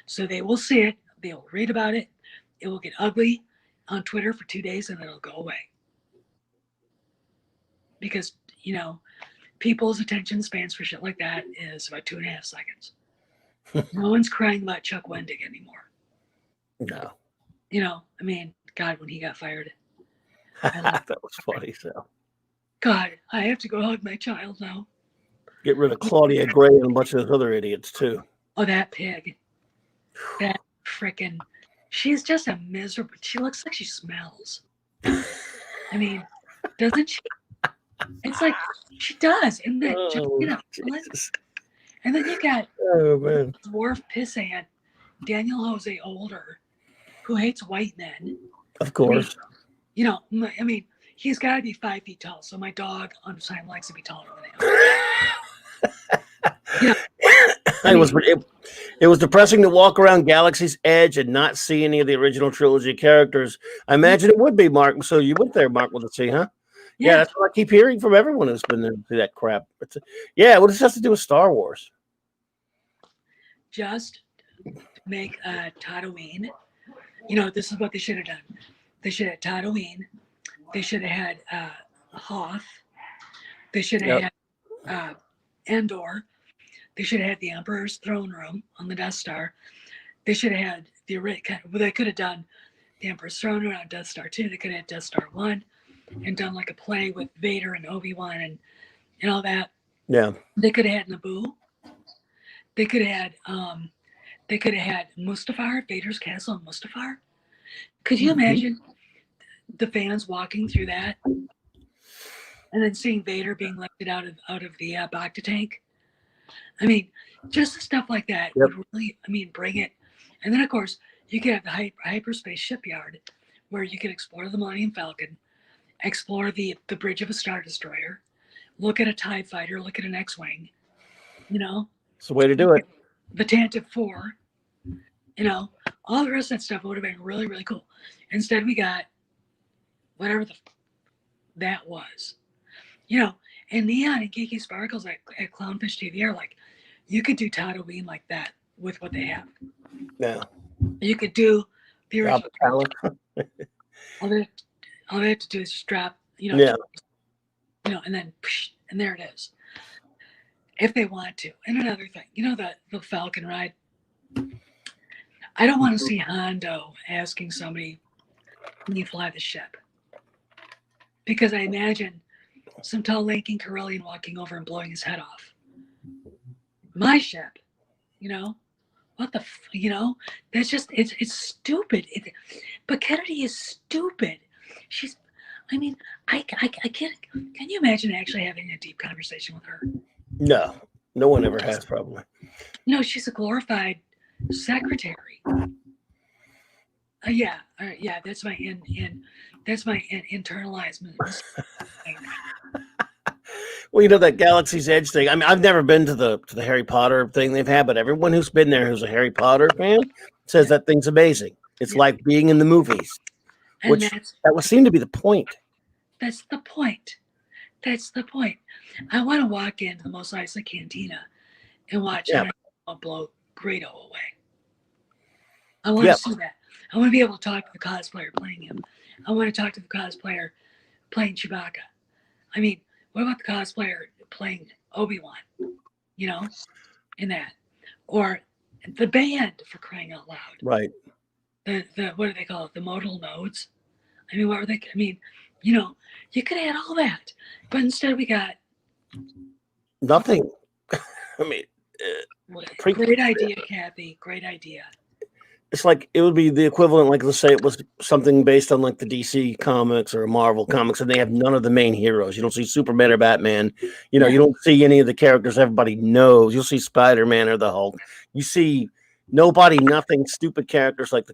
So they will see it, they'll read about it, it will get ugly on Twitter for 2 days, and then it'll go away. Because, people's attention spans for shit like that is about 2.5 seconds. No one's crying about Chuck Wendig anymore. No. God, when he got fired. That was funny. So, God, I have to go hug my child now. Get rid of Claudia Gray and a bunch of those other idiots, too. Oh, that pig. That frickin'. She's just a miserable. She looks like she smells. Doesn't she? It's like she does, isn't it? And then you got dwarf pissant Daniel Jose Older, who hates white men. Of course. He's got to be 5 feet tall. So my dog on time likes to be taller than him. It was depressing to walk around Galaxy's Edge and not see any of the original trilogy characters. I imagine it would be, Mark. So you went there, Mark, with the C, huh? Yeah, that's what I keep hearing from everyone who's been there to see that crap. What does this have to do with Star Wars? Just make Tatooine. This is what they should have done. They should have Tatooine. They should have had Hoth. They should have had Endor. They should have had the Emperor's throne room on the Death Star. They should have had they could have done the Emperor's throne room on Death Star 2. They could have had Death Star 1 and done like a play with Vader and Obi-Wan and all that. Yeah. They could have had Naboo. They could have had Mustafar, Vader's castle in Mustafar. Could you imagine the fans walking through that and then seeing Vader being lifted out of the Bacta tank? Just stuff like that would really, bring it. And then, of course, you could have the hyperspace shipyard where you could explore the Millennium Falcon, explore the bridge of a Star Destroyer, look at a TIE fighter, look at an X-Wing, It's the way to do it. The Tantive 4, all the rest of that stuff would have been really, really cool. Instead, we got whatever that was, and Neon and Geeky Sparkles at Clownfish TV are like, you could do Tatooine like that with what they have. Yeah. You could do the original. All they have to do is just drop, and then, and there it is. If they want to. And another thing, the Falcon ride. I don't want to see Hondo asking somebody, can you fly the ship? Because I imagine some tall, lanky Corellian walking over and blowing his head off. My ship, what the, that's just, it's stupid. But Kennedy is stupid. She's, I can't, can you imagine actually having a deep conversation with her? No one ever has, probably. She's a glorified secretary. That's my internalized. Well, that Galaxy's Edge thing. I've never been to the Harry Potter thing they've had, but everyone who's been there who's a Harry Potter fan says that thing's amazing. It's like being in the movies, and that would seem to be the point. That's the point. I want to walk into the Mos Eisley Cantina and watch I'll blow Greedo away. I want to see that. I want to be able to talk to the cosplayer playing him. I want to talk to the cosplayer playing Chewbacca. What about the cosplayer playing Obi-Wan? In that, or the band, for crying out loud. Right. The what do they call it? The modal nodes. What were they? You could add all that, but instead we got nothing. Great idea, Kathy. Great idea. It's like it would be the equivalent, like let's say it was something based on like the DC comics or Marvel comics, and they have none of the main heroes. You don't see Superman or Batman. You don't see any of the characters everybody knows. You'll see Spider-Man or the Hulk. You see nobody, nothing, stupid characters like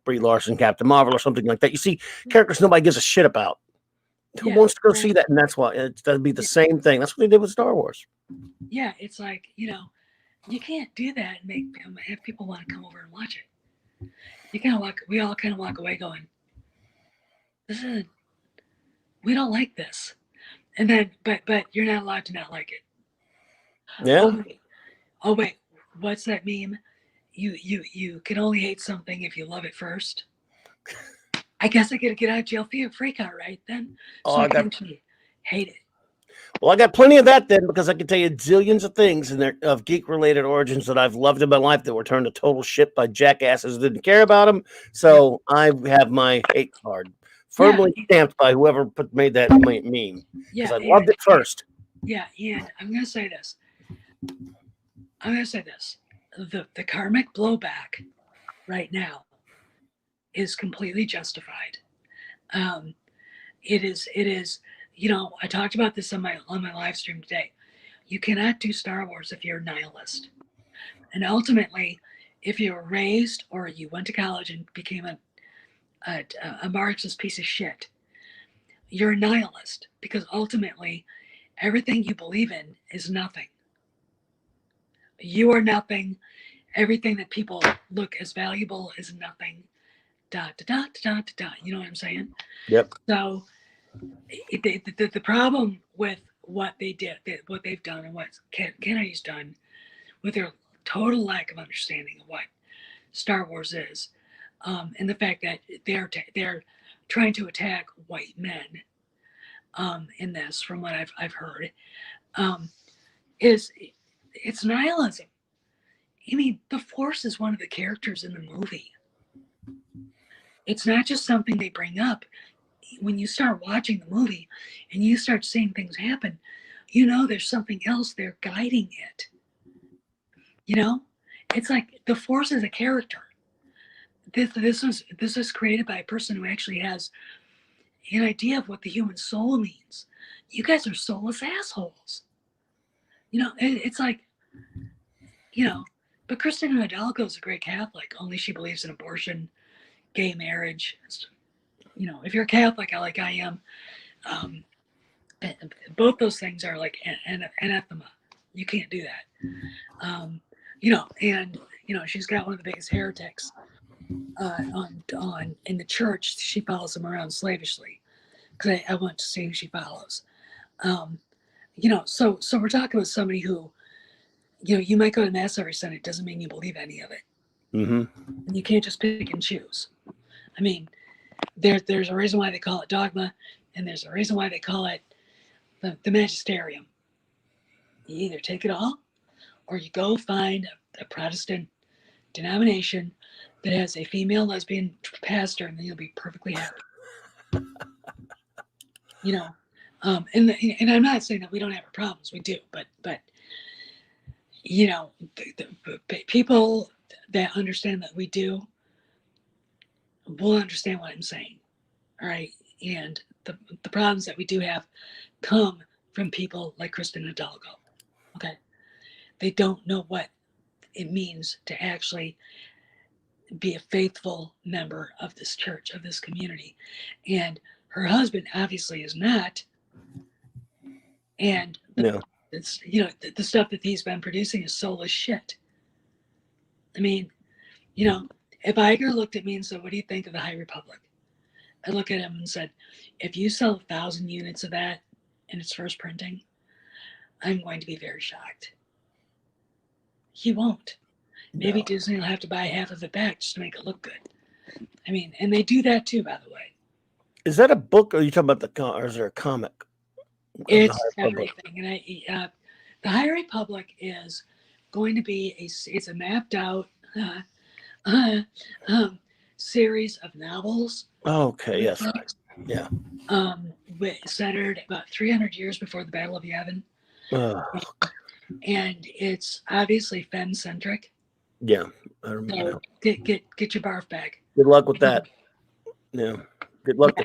Brie Larson, Captain Marvel, or something like that. You see characters nobody gives a shit about. Who wants to go see that? And that's why that'd be the same thing. That's what they did with Star Wars. Yeah, it's like you can't do that and have people want to come over and watch it. we all kind of walk away going, we don't like this. And then, but you're not allowed to not like it. Yeah. Oh wait, what's that meme? You can only hate something if you love it first. I guess I gotta get out of jail free card right then, so I can actually hate it. Well, I got plenty of that then, because I can tell you zillions of things of geek-related origins that I've loved in my life that were turned to total shit by jackasses that didn't care about them. So I have my hate card firmly stamped by whoever made that meme, because I loved it first. Yeah, and I'm gonna say this. The karmic blowback right now is completely justified. It is. You know, I talked about this on my live stream today. You cannot do Star Wars if you're a nihilist. And ultimately, if you were raised or you went to college and became a Marxist piece of shit, you're a nihilist, because ultimately everything you believe in is nothing. You are nothing. Everything that people look as valuable is nothing. Dot, dot, dot, dot, dot. You know what I'm saying? Yep. So the problem with what they did, what they've done, and what Kennedy's done, with their total lack of understanding of what Star Wars is, and the fact that they're trying to attack white men in this, from what I've heard, is it's nihilism. I mean, the Force is one of the characters in the movie. It's not just something they bring up. When you start watching the movie and you start seeing things happen, you know there's something else there guiding it. You know, it's like the Force is a character. This was created by a person who actually has an idea of what the human soul means. You guys are soulless assholes. You know, it's like, you know, but Christina Hidalgo is a great Catholic, only she believes in abortion, gay marriage. You know, if you're a Catholic, like I am, both those things are like anathema. You can't do that. You know, and you know, she's got one of the biggest heretics on in the church. She follows him around slavishly, because I want to see who she follows. You know, so we're talking about somebody who, you know, you might go to mass every Sunday. It doesn't mean you believe any of it. Mm-hmm. And you can't just pick and choose. I mean, there's a reason why they call it dogma, and there's a reason why they call it the magisterium. You either take it all, or you go find a Protestant denomination that has a female lesbian pastor, and then you'll be perfectly happy. You know, and I'm not saying that we don't have our problems. We do, but you know, the people that understand that we do will understand what I'm saying. All right, and the problems that we do have come from people like Kristen Hidalgo. Okay, they don't know what it means to actually be a faithful member of this church, of this community, and her husband obviously is not. And it's, you know, the stuff that he's been producing is soulless shit. I mean, you know, if Iger looked at me and said, "What do you think of the High Republic?" I look at him and said, "If you sell 1,000 units of that in its first printing, I'm going to be very shocked." He won't. Maybe Disney will have to buy half of it back just to make it look good. I mean, and they do that too, by the way. Is that a book, or are you talking about or is there a comic? It's everything. And the High Republic is going to be it's a mapped out series of novels. Okay, yes. Yeah. Centered about 300 years before the Battle of Yavin. And it's obviously femme-centric. Yeah. I remember. So get your barf bag. Good luck with that. Yeah. Good luck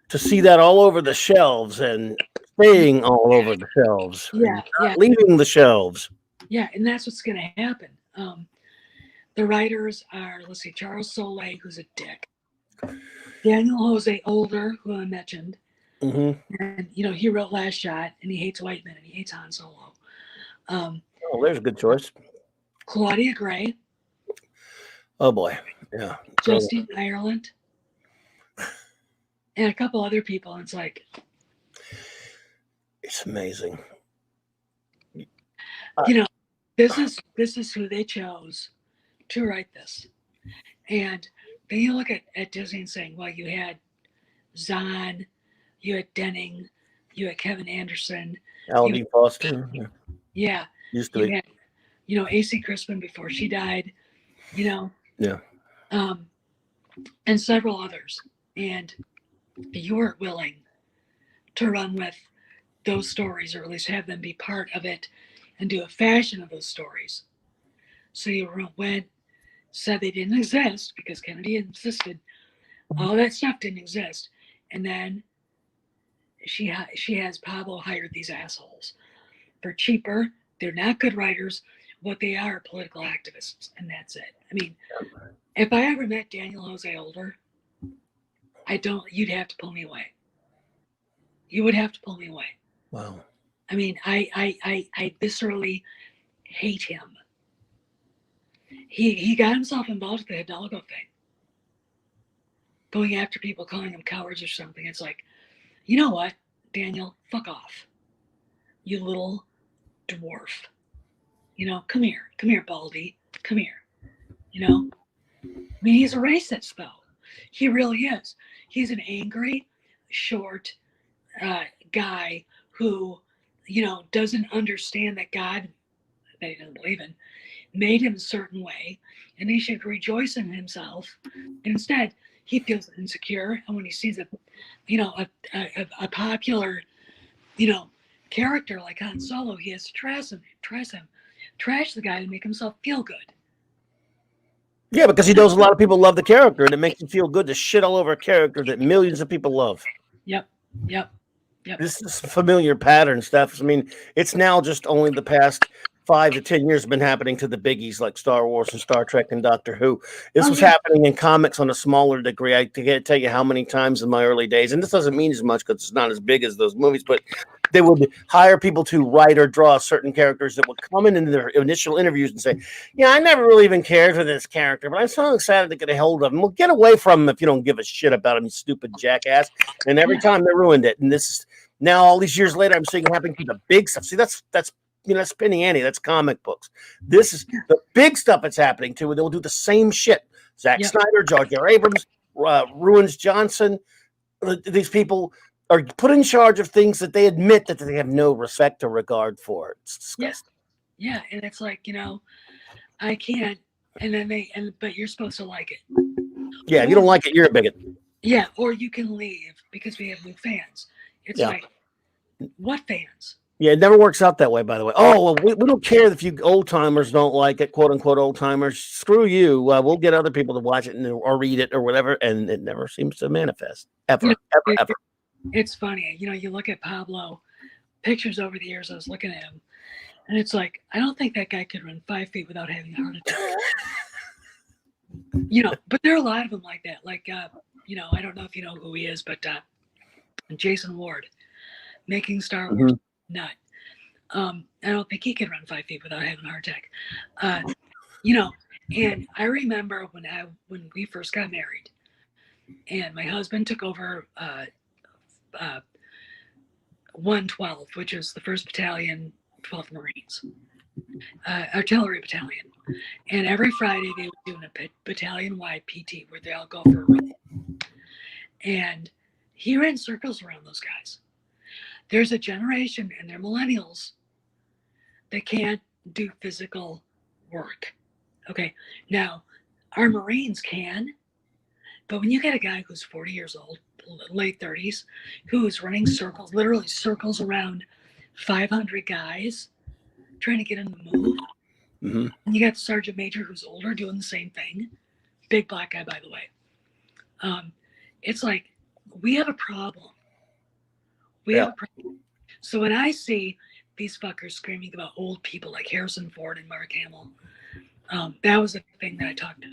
to see that all over the shelves and staying all over the shelves. Yeah. Leaving the shelves. Yeah, and that's what's going to happen. The writers are, let's see, Charles Soule, who's a dick. Daniel Jose Older, who I mentioned. Mm-hmm. And, you know, he wrote Last Shot, and he hates white men, and he hates Han Solo. There's a good choice. Claudia Gray. Oh, boy. Yeah. Justin Ireland, and a couple other people. And it's like, it's amazing. You know, this is who they chose to write this. And then you look at Disney and saying, well, you had Zahn, you had Denning, you had Kevin Anderson, L.D. Foster. Yeah. Used to You be. had, A.C. Crispin before she died, Yeah. And several others. And you weren't willing to run with those stories, or at least have them be part of it and do a fashion of those stories. So you went, said they didn't exist because Kennedy insisted all that stuff didn't exist. And then she has Pablo hired these assholes for cheaper. They're not good writers. What they are political activists, and that's it. I mean, if I ever met Daniel Jose Older, you'd have to pull me away. You would have to pull me away. Wow. I mean, I viscerally hate him. He got himself involved with the Hidalgo thing. Going after people, calling them cowards or something. It's like, you know what, Daniel, fuck off. You little dwarf. Come here, Baldy. Come here. I mean, he's a racist, though. He really is. He's an angry, short guy who, doesn't understand that God, that he doesn't believe in, made him a certain way, and he should rejoice in himself. Instead, he feels insecure, and when he sees a popular, character like Han Solo, he has to trash the guy to make himself feel good. Yeah, because he knows a lot of people love the character, and it makes him feel good to shit all over a character that millions of people love. Yep. This is familiar pattern stuff. I mean, it's now just only the past 5 to 10 years have been happening to the biggies like Star Wars and Star Trek and Doctor Who. This was happening in comics on a smaller degree. I can't tell you how many times in my early days, and this doesn't mean as much because it's not as big as those movies, but they would hire people to write or draw certain characters that would come in their initial interviews and say, I never really even cared for this character, but I'm so excited to get a hold of him. Well, get away from him if you don't give a shit about him, you stupid jackass. And every time they ruined it. And this is now all these years later, I'm seeing it happening to the big stuff. See, that's Penny Ante. That's comic books. This is the big stuff that's happening to, and they'll do the same shit. Zack Snyder, J.J. Abrams, Ruins Johnson. These people are put in charge of things that they admit that they have no respect or regard for. It's disgusting. Yeah, and it's like, I can't. And then but you're supposed to like it. Yeah, if you don't like it, you're a bigot. Yeah, or you can leave because we have new fans. It's like, what fans? Yeah, it never works out that way, by the way. Oh, well, we don't care if you old timers don't like it, quote unquote old timers. Screw you. We'll get other people to watch it or read it or whatever, and it never seems to manifest ever. It's funny, you look at Pablo pictures over the years. I was looking at him, and it's like, I don't think that guy could run 5 feet without having a heart attack. But there are a lot of them like that. Like, I don't know if you know who he is, but Jason Ward, making Star Wars nut. I don't think he could run 5 feet without having a heart attack. And I remember when we first got married, and my husband took over 112, which is the 1st Battalion, 12th Marines, artillery battalion. And every Friday they were doing a battalion-wide PT where they all go for a run. And he ran circles around those guys. There's a generation, and they're millennials, that can't do physical work. Okay, now our Marines can, but when you get a guy who's 40 years old, late 30s, who's running circles, literally circles around 500 guys, trying to get him to move, and you got the Sergeant Major who's older doing the same thing, big black guy, by the way. It's like, we have a problem. We have a problem. So when I see these fuckers screaming about old people like Harrison Ford and Mark Hamill, that was the thing that I talked.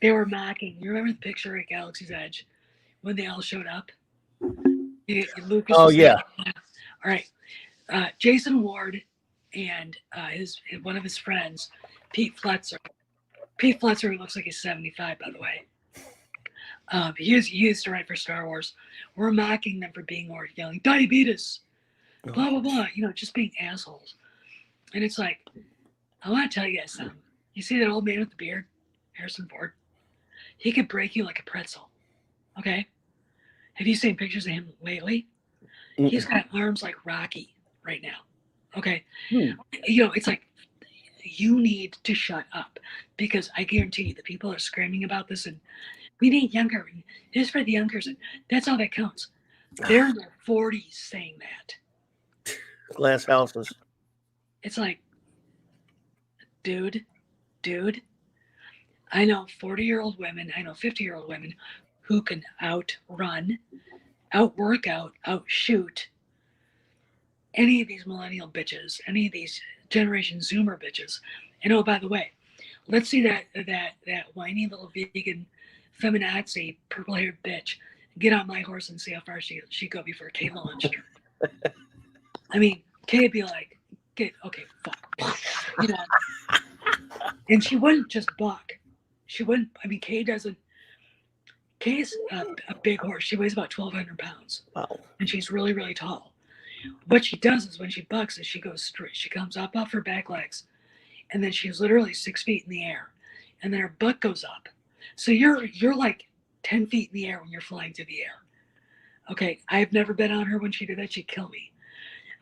They were mocking. You remember the picture at Galaxy's Edge when they all showed up? Lucas. Oh yeah. All right. Jason Ward and one of his friends, Pete Fletzer, Pete Fletcher looks like he's 75, by the way. He used to write for Star Wars. We're mocking them for being more yelling, diabetes, blah, blah, blah, just being assholes. And it's like, I want to tell you guys something. You see that old man with the beard, Harrison Ford? He could break you like a pretzel, okay? Have you seen pictures of him lately? He's got arms like Rocky right now, okay? It's like, you need to shut up, because I guarantee you the people are screaming about this and we need younger. This for the youngers. That's all that counts. They're in their 40s saying that. Glass houses. It's like, dude, I know 40-year-old women, I know 50-year-old women who can outrun, out-workout, outshoot any of these millennial bitches, any of these Generation Zoomer bitches. And oh, by the way, let's see that whiny little vegan feminazi purple-haired bitch get on my horse and see how far she go before Kay Lundstrom. I mean, Kay'd be like, okay, fuck. And she wouldn't just buck. She wouldn't, Kay's a big horse. She weighs about 1,200 pounds. Wow. And she's really, really tall. What she does is when she bucks is she goes straight. She comes up off her back legs, and then she's literally 6 feet in the air. And then her butt goes up. So you're like 10 feet in the air when you're flying through the air. Okay, I've never been on her when she did that. She'd kill me.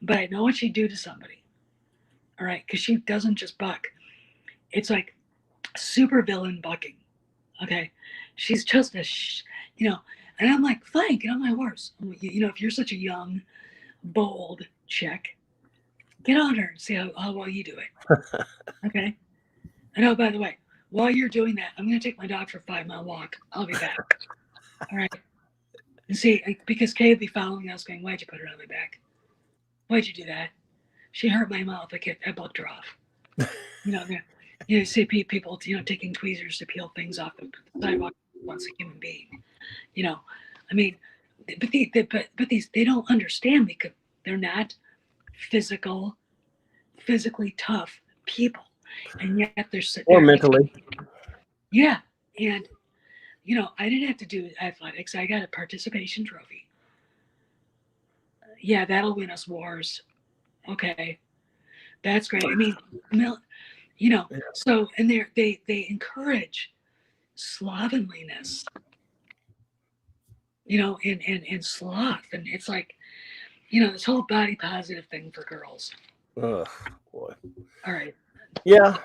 But I know what she'd do to somebody. All right, because she doesn't just buck. It's like super villain bucking. Okay, she's just and I'm like, fine, get on my horse. If you're such a young, bold chick, get on her and see how well you do it. Okay. And oh, by the way, while you're doing that, I'm going to take my dog for a 5-mile walk. I'll be back. All right. And see, because Kay would be following us going, why'd you put her on my back? Why'd you do that? She hurt my mouth. I bucked her off. You see people, taking tweezers to peel things off the sidewalk once a human being. But these, they don't understand because they're not physically tough people. And yet they're or mentally. Yeah. And, I didn't have to do athletics. I got a participation trophy. Yeah, that'll win us wars. Okay. That's great. So, and they encourage slovenliness, and sloth. And it's like, this whole body positive thing for girls. Oh, boy. All right. Yeah.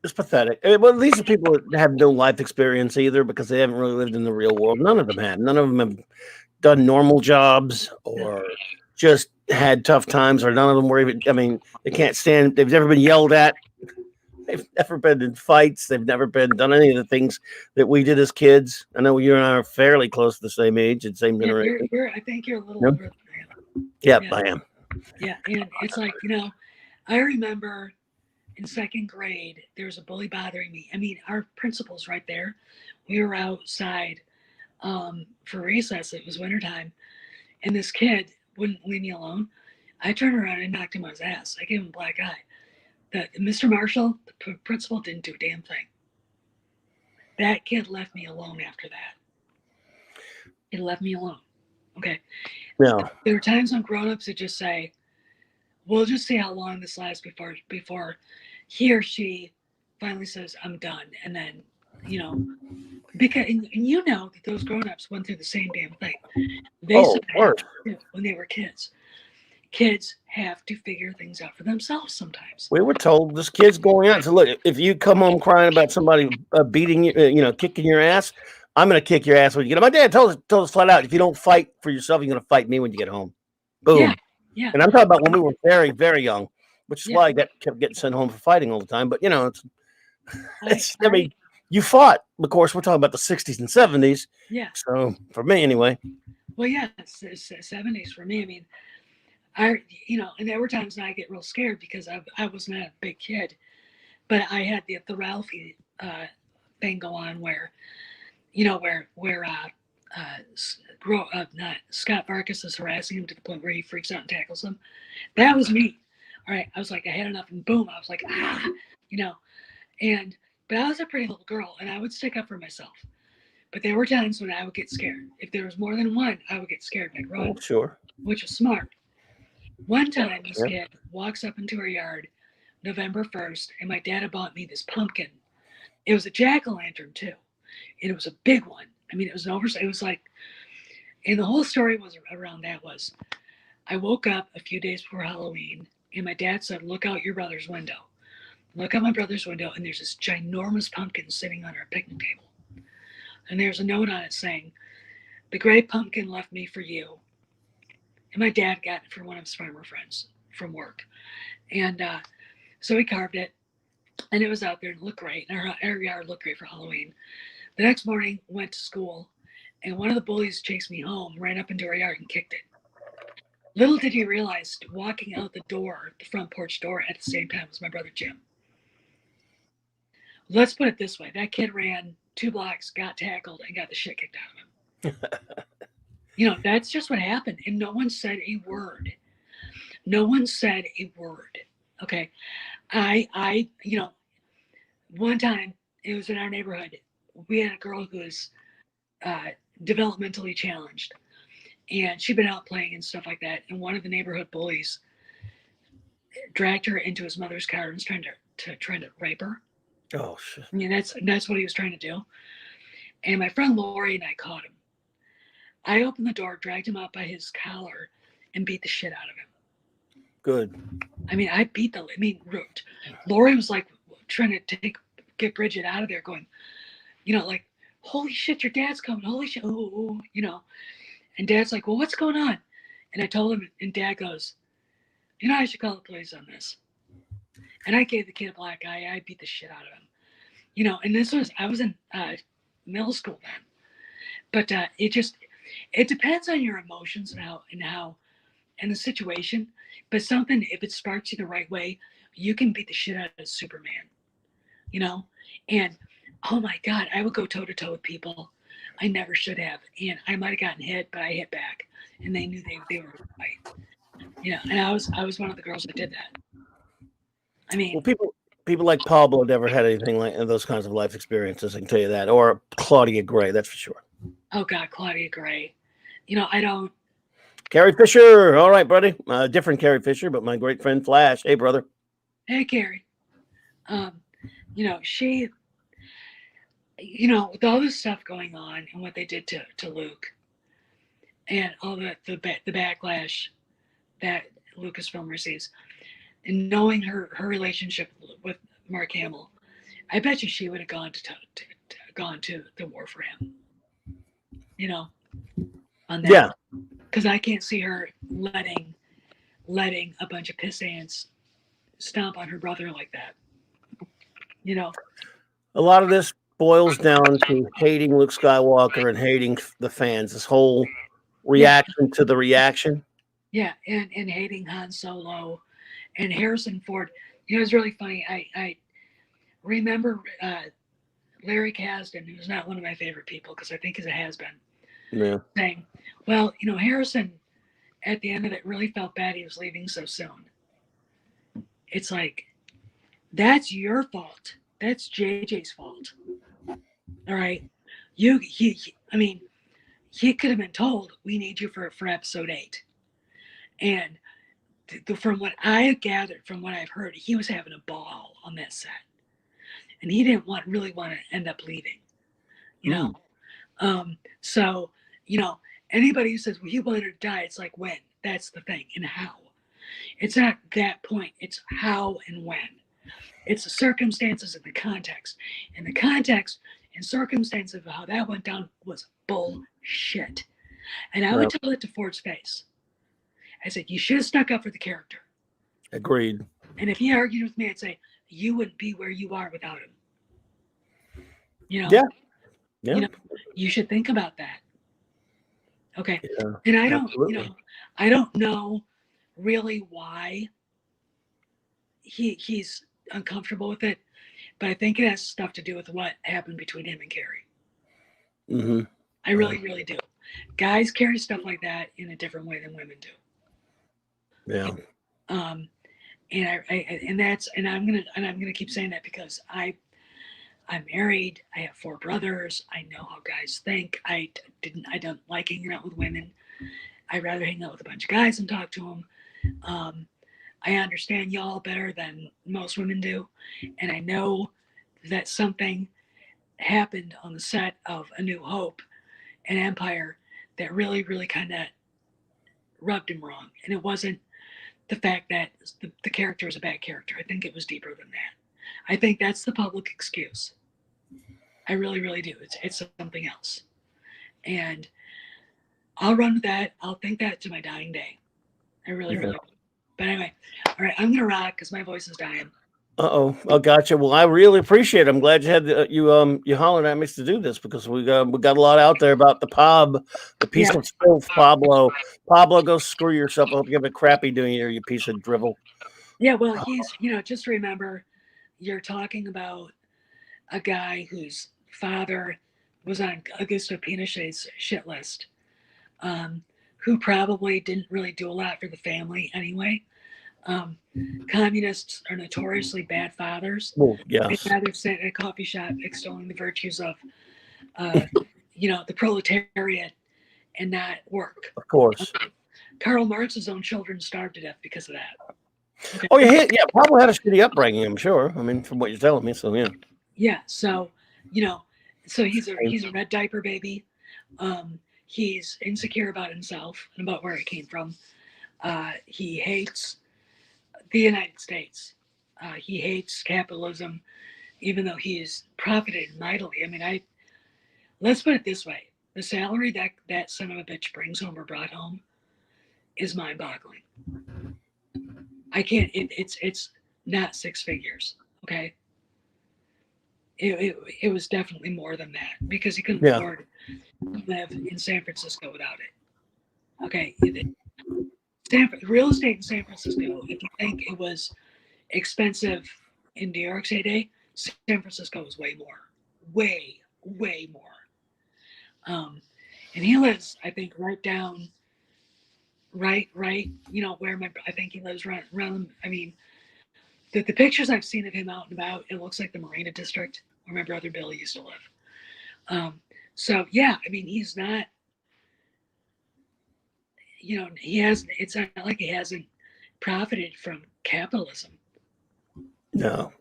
It's pathetic. Well, these are people that have no life experience either because they haven't really lived in the real world. None of them have. None of them have done normal jobs or just had tough times, or none of them were even, they can't stand, they've never been yelled at. They've never been in fights. They've never done any of the things that we did as kids. I know you and I are fairly close to the same age and same generation. I think you're a little older than I am. Yep, I am. Yeah, and it's like, I remember in second grade, there was a bully bothering me. Our principal's right there. We were outside for recess. It was wintertime. And this kid wouldn't leave me alone. I turned around and knocked him on his ass. I gave him a black eye. Mr. Marshall, the principal, didn't do a damn thing. That kid left me alone after that. It left me alone. Okay. Yeah. There were times when grown-ups would just say, we'll just see how long this lasts before he or she finally says, I'm done. And then, because that those grown-ups went through the same damn thing. They when they were kids. Kids have to figure things out for themselves sometimes. We were told this kid's going out. So look, if you come home crying about somebody beating you, kicking your ass, I'm going to kick your ass when you get home. My dad told us flat out, if you don't fight for yourself, you're going to fight me when you get home. Boom. Yeah. And I'm talking about when we were very, very young, which is why I kept getting sent home for fighting all the time. But, you fought. Of course, we're talking about the 60s and 70s. Yeah. So for me, anyway. Well, yeah, it's 70s for me. And there were times when I get real scared because I was not a big kid, but I had the Ralphie thing go on where Scott Farkas is harassing him to the point where he freaks out and tackles him. That was me. All right. I was like, I had enough, and boom, I was like, but But I was a pretty little girl, and I would stick up for myself. But there were times when I would get scared. If there was more than one, I would get scared and I'd run, Oh, sure. which was smart. One time, this Yeah. kid walks up into our yard, November 1st, and my dad had bought me this pumpkin. It was a jack-o'-lantern, too. And it was a big one. I mean, it was an oversized. It was like, and the whole story was around that was, I woke up a few days before Halloween, and my dad said, look out your brother's window. Look out my brother's window, and there's this ginormous pumpkin sitting on our picnic table. And there's a note on it saying, the gray pumpkin left me for you. And my dad got it for one of his farmer friends from work. And so he carved it, and it was out there and it looked great. And our yard looked great for Halloween. The next morning, went to school, and one of the bullies chased me home, ran up into our yard and kicked it. Little did he realize, walking out the door, the front porch door, at the same time was my brother Jim. Let's put it this way. That kid ran 2 blocks, got tackled, and got the shit kicked out of him. You know, that's just what happened. And no one said a word. No one said a word. Okay. I, you know, one time it was in our neighborhood. We had a girl who was developmentally challenged, and she'd been out playing and stuff like that. And one of the neighborhood bullies dragged her into his mother's car and was trying to rape her. Oh shit. I mean, that's what he was trying to do. And my friend Lori and I caught him. I opened the door, dragged him out by his collar, and beat the shit out of him. Good. I mean, Lori was like trying to get Bridget out of there, going, you know, like, holy shit, your dad's coming, holy shit, oh, you know. And Dad's like, well, what's going on? And I told him, and Dad goes, you know, I should call the police on this. And I gave the kid a black eye. I beat the shit out of him. You know, and I was in middle school then. But it depends on your emotions and the situation. But something, if it sparks you the right way, you can beat the shit out of Superman. You know? And, oh my God, I would go toe-to-toe with people I never should have. And I might have gotten hit, but I hit back. And they knew they were right. You know, and I was one of the girls that did that. I mean, Well, people like Pablo never had anything like those kinds of life experiences. I can tell you that, or Claudia Gray, that's for sure. oh God, Claudia Gray. You know, I don't. Carrie Fisher, all right, buddy. Different Carrie Fisher, but my great friend Flash. Hey, brother. Hey, Carrie. You know, she. You know, with all this stuff going on and what they did to Luke, and all the backlash that Lucasfilm receives, and knowing her relationship with Mark Hamill, I bet you she would have gone to the war for him. You know, on that. Yeah. Because I can't see her letting a bunch of piss ants stomp on her brother like that. You know, a lot of this boils down to hating Luke Skywalker and hating the fans. This whole reaction to the reaction. Yeah, and hating Han Solo and Harrison Ford. You know, it's really funny. I remember Larry Kasdan, who's not one of my favorite people because I think he's a has-been, saying, well, you know, Harrison, at the end of it, really felt bad he was leaving so soon. It's like, that's your fault. That's JJ's fault. All right? I mean, he could have been told, we need you for episode 8. And from what I gathered, from what I've heard, he was having a ball on that set. And he didn't really want to end up leaving, you know? So, you know, anybody who says, well, he wanted to die, it's like, when? That's the thing. And how? It's not that point. It's how and when. It's the circumstances and the context. And the context and circumstances of how that went down was bullshit. And I would tell it to Ford's face. I said, you should have stuck up for the character. Agreed. And if he argued with me, I'd say, you wouldn't be where you are without him. You know? Yeah. You know, you should think about that. Okay. Yeah, and I don't, absolutely. You know, I don't know really why he's uncomfortable with it, but I think it has stuff to do with what happened between him and Carrie. Mm-hmm. I really do. Guys carry stuff like that in a different way than women do. Yeah. And I'm gonna keep saying that because I I'm married. I have 4 brothers. I know how guys think. I don't like hanging out with women. I'd rather hang out with a bunch of guys and talk to them. I understand y'all better than most women do. And I know that something happened on the set of A New Hope and Empire that really, really kind of rubbed him wrong. And it wasn't the fact that the character is a bad character. I think it was deeper than that. I think that's the public excuse. I really, really do. It's something else. And I'll run with that. I'll think that to my dying day. I really, really will. But anyway, all right, I'm gonna rock because my voice is dying. Oh, gotcha. Well, I really appreciate it. I'm glad you had you hollered at me to do this because we got a lot out there about the piece of filth, Pablo. Pablo, go screw yourself. I hope you have a crappy New Year, you piece of drivel. Yeah, well, he's just remember, you're talking about a guy whose father was on Augusto Pinochet's shit list, who probably didn't really do a lot for the family anyway. Communists are notoriously bad fathers. Well, yes. They'd rather sit at a coffee shop extolling the virtues of, the proletariat and not work. Of course. Karl Marx's own children starved to death because of that. Okay. Oh, yeah, Pablo had a shitty upbringing, I'm sure. I mean, from what you're telling me, so yeah. Yeah, so so he's a red diaper baby. He's insecure about himself and about where he came from. He hates the United States. He hates capitalism, even though he's profited mightily. I mean, let's put it this way: the salary that son of a bitch brings home or brought home is mind-boggling. I can't. It's not 6 figures. Okay. It was definitely more than that because he couldn't afford to live in San Francisco without it. Okay. Real estate in San Francisco, if you think it was expensive in New York's heyday, San Francisco was way more. Way, way more. And he lives, I think, right, where I think he lives around, I mean, the pictures I've seen of him out and about, it looks like the Marina District where my brother Billy used to live. So yeah, I mean, he's not, it's not like he hasn't profited from capitalism. No.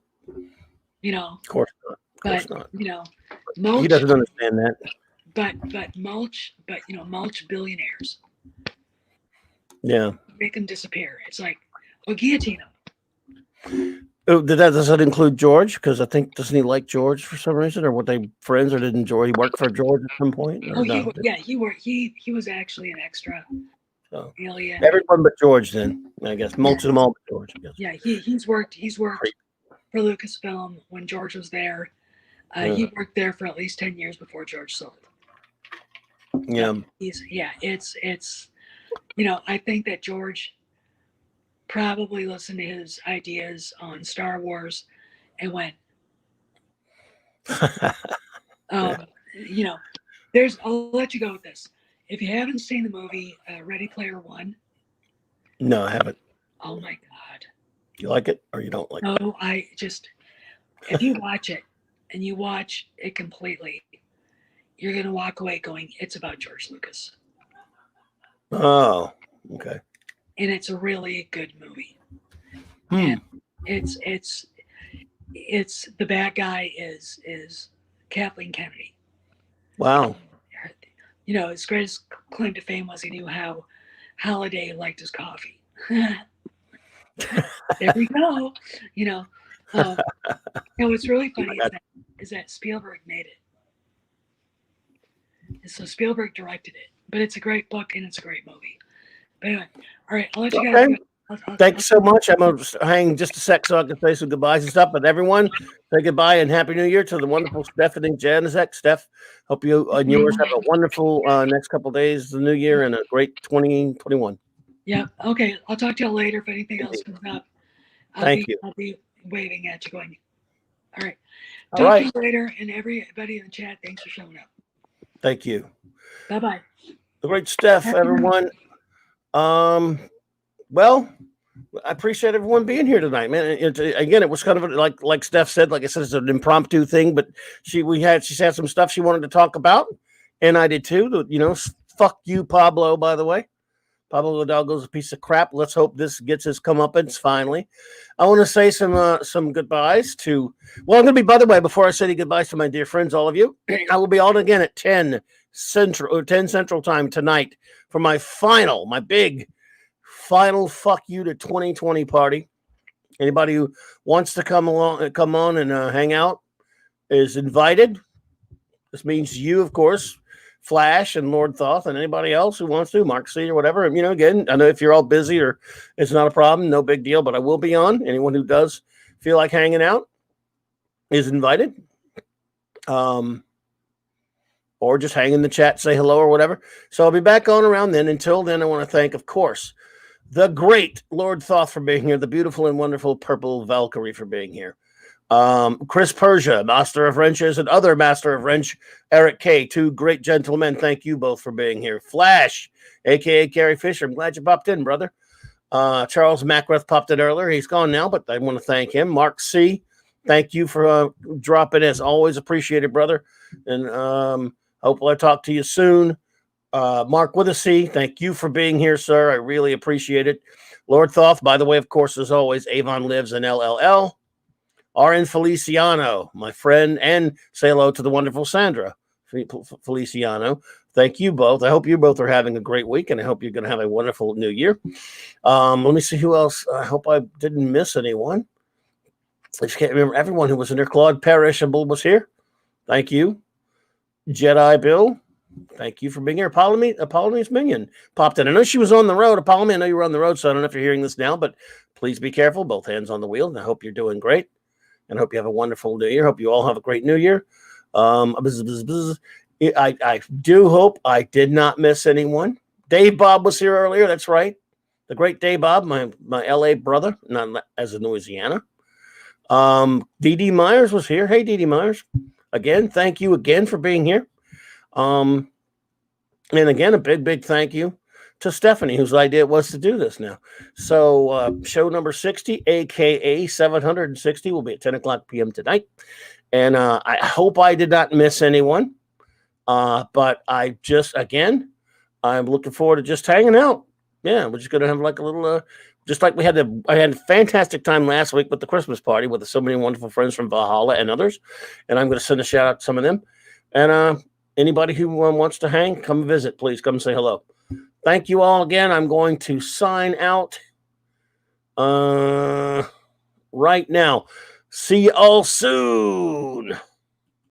Of course not. Of course not. Mulch, he doesn't understand that. But mulch billionaires. Yeah. Make them disappear. It's like, guillotine them. Oh, does that include George? Because I think, doesn't he like George for some reason, or were they friends, or didn't George work for George at some point? Oh, no? He was actually an extra. So, alien. Everyone but George, then I guess most of them all but George. I guess. Yeah, he's worked for Lucasfilm when George was there. He worked there for at least 10 years before George sold. Yeah. It's I think that George probably listened to his ideas on Star Wars and went, I'll let you go with this. If you haven't seen the movie Ready Player One. No, I haven't. Oh my God. You like it or you don't like it? No, if you watch it and you watch it completely, you're going to walk away going, it's about George Lucas. Oh, okay. And it's a really good movie. And it's the bad guy is Kathleen Kennedy. Wow. His greatest claim to fame was he knew how Holiday liked his coffee. There we go. What's really funny is that Spielberg made it. And so Spielberg directed it, but it's a great book and it's a great movie. But anyway, all right, I'll let you guys go. Thank you so much. I'm going to hang just a sec so I can say some goodbyes and stuff. But everyone, say goodbye and Happy New Year to the wonderful Stephanie Janiczek. Steph, hope you and yours have a wonderful next couple of days of the new year and a great 2021. Yeah. Okay. I'll talk to you later if anything else comes up. Thank you. I'll be waving at you going, all right. All right. Talk to you later. And everybody in the chat, thanks for showing up. Thank you. Bye-bye. The great Steph, everyone. Well, I appreciate everyone being here tonight, man. Again, it was kind of like Steph said, like I said, it's an impromptu thing, but she had some stuff she wanted to talk about, and I did too. You know, fuck you, Pablo. By the way, Pablo Hidalgo's a piece of crap. Let's hope this gets his comeuppance finally. I want to say some goodbyes to. Well, I'm going to be, by the way, before I say goodbyes to my dear friends, all of you, I will be on again at 10 Central time tonight for my big final fuck you to 2020 party. Anybody who wants to come on and hang out is invited. This means you, of course, Flash and Lord Thoth, and anybody else who wants to, Mark C or whatever. You know, again, I know if you're all busy or it's not a problem, no big deal, but I will be on. Anyone who does feel like hanging out is invited. Or just hang in the chat, say hello or whatever. So I'll be back on around then. Until then, I want to thank, of course, the great Lord Thoth for being here, the beautiful and wonderful Purple Valkyrie for being here. Chris Persia, Master of Wrenches, and other Master of Wrench, Eric K, two great gentlemen. Thank you both for being here. Flash, a.k.a. Carrie Fisher, I'm glad you popped in, brother. Charles Macrath popped in earlier. He's gone now, but I want to thank him. Mark C, thank you for dropping in. As always, appreciated, brother. And hopefully I talk to you soon. Mark with a C, thank you for being here, sir. I really appreciate it. Lord Thoth, by the way, of course, as always, Avon lives in LLL. RN Feliciano, my friend, and say hello to the wonderful Sandra Feliciano. Thank you both. I hope you both are having a great week, and I hope you're going to have a wonderful new year. Let me see who else. I hope I didn't miss anyone. I just can't remember everyone who was in there. Claude Perishable was here. Thank you. Jedi Bill, thank you for being here. Apollonie's Minion popped in. I know she was on the road. Apollonie, I know you were on the road, so I don't know if you're hearing this now, but please be careful. Both hands on the wheel, and I hope you're doing great. And hope you have a wonderful new year. Hope you all have a great new year. I do hope I did not miss anyone. Dave Bob was here earlier. That's right. The great Dave Bob, my LA brother, not as in Louisiana. Dee Myers was here. Hey, Dee Myers. Again, thank you again for being here. And again, a big thank you to Stephanie, whose idea it was to do this now. So show number 60, a.k.a. 760, will be at 10 o'clock p.m. tonight. And I hope I did not miss anyone. But I'm looking forward to just hanging out. Yeah, we're just going to have like a little, just like I had a fantastic time last week with the Christmas party with so many wonderful friends from Valhalla and others. And I'm going to send a shout out to some of them. And anybody who wants to hang, come visit. Please come say hello. Thank you all again. I'm going to sign out right now. See you all soon.